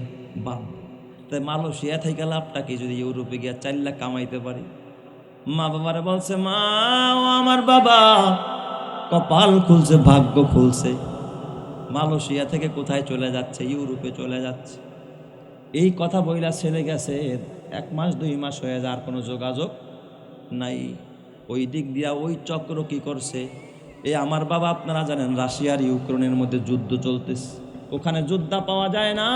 বাদ। তাই মালয়েশিয়া থেকে লাভটা কি যদি ইউরোপে গিয়া 4 লাখ কামাইতে পারি। মা বাবারে বলছে মা ও আমার বাবা কপাল খুলছে, ভাগ্য খুলছে। মালয়েশিয়া থেকে কোথায় চলে যাচ্ছে? ইউরোপে চলে যাচ্ছে। এই কথা বইলা ছেলে গেছে 1 মাস 2 মাস হয়ে যায়, আর কোনো যোগাযোগ নাই। ওই দিক দিয়া ওই চক্র কি করছে, এই আমার বাবা আপনারা জানেন রাশিয়ার ইউক্রেনের মধ্যে যুদ্ধ চলতেছে, ওখানে যোদ্ধা পাওয়া যায় না,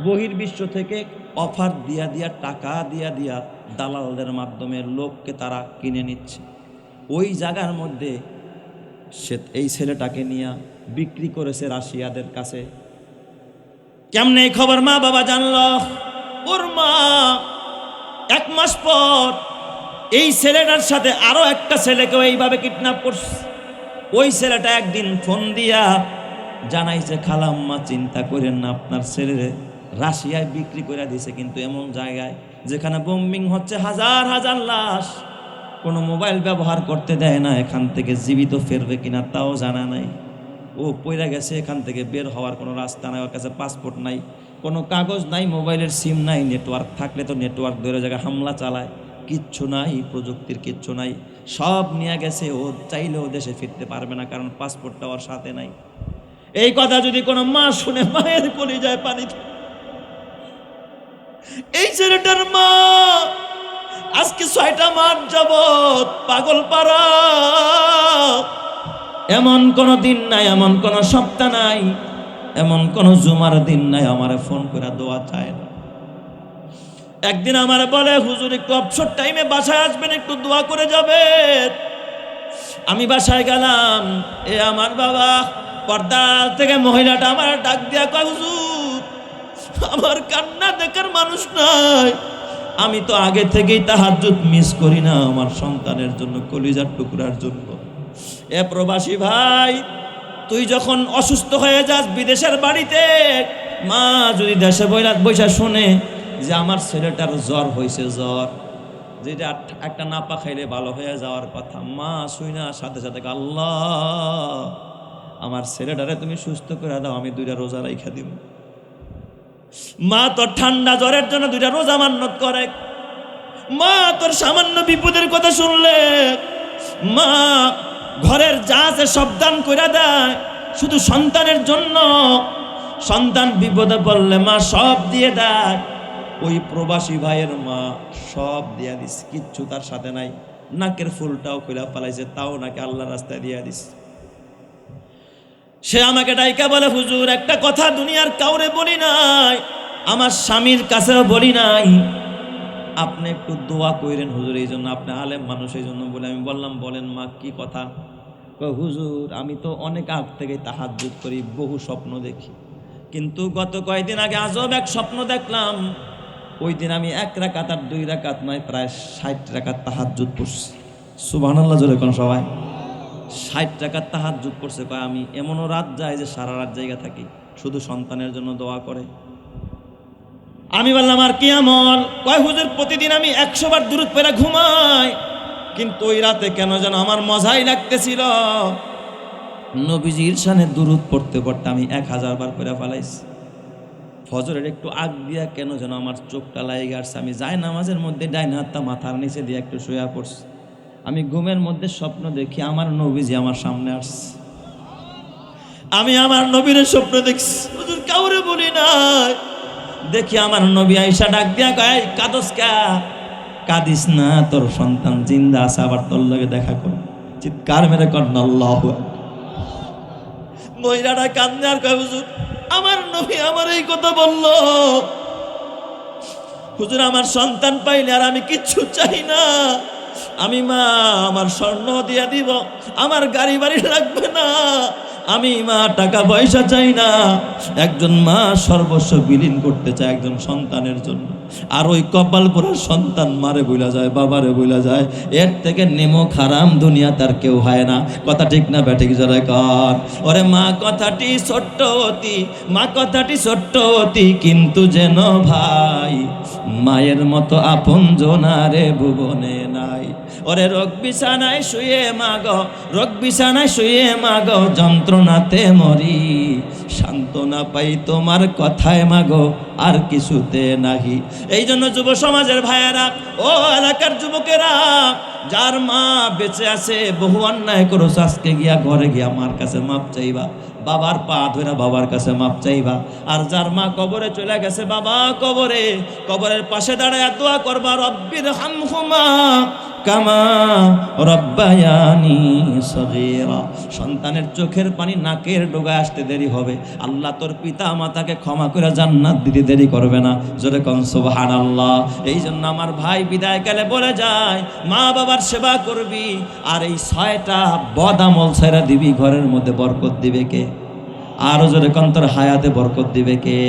বহির্বিশ্ব থেকে অফার দিয়া টাকা দিয়া দালালদের মাধ্যমে লোককে তারা কিনে নিচ্ছে। ওই জায়গার মধ্যে সে এই ছেলেটাকে নিয়ে বিক্রি করেছে রাশিয়াদের কাছে। কেমনে এই খবর মা বাবা জানলো? ওর মা 1 মাস পর এই ছেলেটার সাথে আরো একটা ছেলেকেও এইভাবে কিডন্যাপ করছে। ওই ছেলেটা একদিন ফোন দিয়া জানাইছে খালাম্মা চিন্তা করেন না, আপনার ছেলে রাশিয়ায় বিক্রি করে দিয়েছে, কিন্তু এমন জায়গায় যেখানে বোম্বিং হচ্ছে, হাজার হাজার লাশ, কোনো মোবাইল ব্যবহার করতে দেয় না, এখান থেকে জীবিত ফেরবে কিনা তাও জানা নাই। ও পইরা গেছে, এখান থেকে বের হওয়ার কোনো রাস্তা নাই, ওর কাছে পাসপোর্ট নাই, কোনো কাগজ নাই, মোবাইলের সিম নাই, নেটওয়ার্ক থাকলে তো নেটওয়ার্ক ধরে জায়গায় হামলা চালায়, কিচ্ছু নাই, প্রযুক্তির কিচ্ছু নাই, সব নিয়ে গেছে। ও চাইলেও দেশে ফিরতে পারবে না, কারণ পাসপোর্টটা ওর সাথে নাই। এই কথা যদি কোনো মা শুনে মায়ের কলিজায় পানি। এই ছেলেটার মা আজকে 6টা মাস যাবত পাগল পারা। এমন কোন দিন নাই, এমন কোন সপ্তাহ নাই, এমন কোন জুমার দিন নাই আমারে ফোন করে দোয়া চায় না। একদিন আমারে বলে হুজুর একটু অবসর টাইমে বাসায় আসবেন, একটু দোয়া করে যাবেন। আমি বাসায় গেলাম, এ আমার বাবা পর্দা থেকে মহিলাটা আমার ডাক দিয়া কয় হুজুর আমার কান্না দেখার মানুষ নাই, আমি তো আগে থেকেই তাহাজ্জুদ মিস করি না আমার সন্তানের জন্য, কলিজার টুকরার জন্য। এ প্রবাসী ভাই, তুই যখন অসুস্থ হয়ে যাস বিদেশের বাড়িতে, মা যদি দেশে বইসা শুনে যে আমার ছেলেটার জ্বর হয়েছে, জ্বর যেটা একটা নাপা খাইলে ভালো হয়ে যাওয়ার কথা, মা শুই না সাথে সাথে আল্লাহ আমার ছেলেটারে তুমি সুস্থ করে দাও, আমি 2টা রোজা রাইখা দিব। মা তোর ঠান্ডা জ্বরের জন্য 2টা রোজা মান্নত করে। মা তোর সামান্য বিপদের কথা শুনলে মা ঘরের যা আছে সব দান করে দেয়, শুধু সন্তানের জন্য সন্তান বিপদে পড়লে মা সব দিয়ে দেয়। ওই প্রবাসী ভাইয়ের মা সব দিয়া দিস, কিচ্ছু তার সাথে নাই, নাকের ফুলটাও খুলে পালাইছে, তাও নাকি আল্লাহর রাস্তায় দিয়া দিস। সে আমাকে ডাইকা বলে, হুজুর একটা কথা দুনিয়ার কাউরে বলি নাই, আমার স্বামীর কাছেও বলি নাই, আপনি একটু দোয়া কইরেন হুজুর, এই জন্য আপনি আলেম মানুষ এই জন্য বলে। আমি বললাম বলেন মা কি কথা? হুজুর আমি তো অনেক আগ থেকে তাহাজ্জুদ করি, বহু স্বপ্ন দেখি, কিন্তু গত কয়েকদিন আগে আজব এক স্বপ্ন দেখলাম। ওই দিন আমি 1 রাকাত আর 2 রাকাত নয়, প্রায় 60 রাকাত তাহাজ্জুদ পড়ছি। সুবহানাল্লাহ জোরে কোন সবাই। 60 রাকাত তাহাজ্জুদ পড়ছে। কয় আমি এমনও রাত যায় যে সারা রাত জায়গা থাকি, শুধু সন্তানের জন্য দোয়া করে। আমি বললাম আর কি আমল? কয় হুজুর প্রতিদিন আমি 100 বার দুরূদ পড়ে ঘুমাই, কিন্তু ওই রাতে কেন যেন আমার মজাই লাগতেছিল। নবীজির শানে দুরূদ পড়তে পড়তে আমি 1000 বার পড়ে ফেলাইছি। ফজরের একটু আগ দিয়া কেন যেন আমার চোখটা লাগে আসছে। আমি যাই নামাজের মধ্যে ডাইন হাতটা মাথার নিচে দিয়ে একটু শুয়ে পড়ছি। আমি ঘুমের মধ্যে স্বপ্ন দেখি আমার নবীজি আমার সামনে আসছে। আমি আমার নবীর স্বপ্ন দেখছি, হুজুর কাউরে বলি নাই। দেখি আমার নবী আয়েশা ডাক দিয়া কয়, কাঁদস কা? কাঁদিস না, তোর সন্তান জিন্দা আছে, আবার তোর লগে দেখা কর। চিৎকার মেরে কর আল্লাহু আকবার। মহিলাটা কান্দে আর কয়, হুজুর আমার নবী আমার এই কথা বললো, হুজুর আমার সন্তান পাইলে আর আমি কিচ্ছু চাই না, আমি মা আমার স্বর্ণ দিয়া দিব, আমার গাড়ি বাড়ি লাগবে না, আমি মা টাকা পয়সা চাই না। একজন মা সর্বস্ব বিলীন করতে চায় একজন সন্তানের জন্য, আর ওই কপাল পোড়ার সন্তান মারে বইলা যায়, বাবারে বইলা যায়, এর থেকে নেমো খারাম দুনিয়া তার কেউ হয় না। কথা ঠিক না ব্যাঠিক যারা কর? ওরে মা কথাটি ছোট্ট অতি, মা কথাটি ছোট্ট অতি, কিন্তু যেন ভাই মায়ের মতো আপন জনারে ভুবনে নাই। ওরে রোগ বিছানায় শুয়ে মাগো, রোগ বিছানায় শুয়ে মাগো, যন্ত্রণাতে মরি, সান্ত্বনা পাই তোমার কথায় মাগো, আর কিছুতে নাহি। এই জন্য যুব সমাজের ভাইয়েরা, ও এলাকার যুবকেরা, যার মা বেঁচে আছে, বহু অন্যায় করো, আজকে গিয়া ঘরে গিয়া মার কাছে মাপ চাইবা, বাবার পা ধরে বাবার কাছে মাপ চাইবা। আর যার মা কবরে চলে গেছে, বাবা কবরে, কবরের পাশে দাঁড়ায় দোয়া করবা, রব্বির হামহুমা কামা রব্বায়ানি সগীরা। সন্তানের চোখের পানি নাকের ডোগায় আসতে দেরি হবে, আল্লাহ তোর পিতা মাতাকে ক্ষমা করে জান্নাত দিতে দেরি করবে না। জোরে কোন সুবহানাল্লাহ। এই জন্য আমার ভাই বিদায়কালে বলে যায়, মা বাবার সেবা করবি, আর এই 6টা বদ আমল ছেড়ে দিবি, ঘরের মধ্যে বরকত দিবে কে? আরো জোরে কোন তোর হায়াতে বরকত দিবে কে?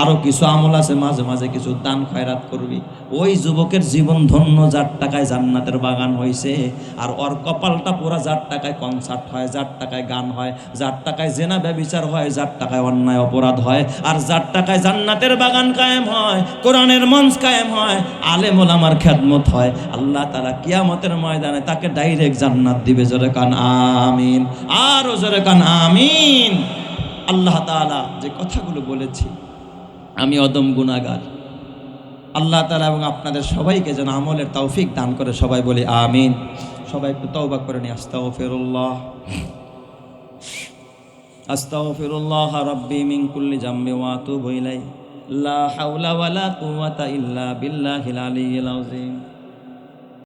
আরো কিছু আমল আছে, মাঝে মাঝে কিছু দান খয়রাত করবি। ওই যুবকের জীবন ধন্য যার টাকায় জান্নাতের বাগান হয়েছে, আর ওর কপালটা পুরা যার টাকায় কনসার্ট হয়, যার টাকায় গান হয়, যার টাকায় জেনা ব্যভিচার হয়, যার টাকায় অন্যায় অপরাধ হয়, আর যার টাকায় জান্নাতের বাগান কায়েম হয়, কোরআনের মঞ্চ কায়েম হয়, আলেম ওলামার খেদমত হয়। আল্লাহ তাআলা কিয়ামতের ময়দানে তাকে ডাইরেক্ট জান্নাত দিবে। জোরে কান আমিন, আরো জোরে কান আমিন। আল্লাহ তাআলা যে কথাগুলো বলেছি, আমি অদম গুনাহগার, আল্লাহ তাআলা এবং আপনাদের সবাইকে যেন আমলের তৌফিক দান করে। সবাই বলি আমিন। সবাই একটু তওবা করে নি। আস্তাগফিরুল্লাহ, আস্তাগফিরুল্লাহ রাব্বি মিন কুল্লি জামবি ওয়া আতুবু ইলাইহি, লা হাওলা ওয়ালা কুওয়াতা ইল্লা বিল্লাহিল আলিয়্যিল আযীম।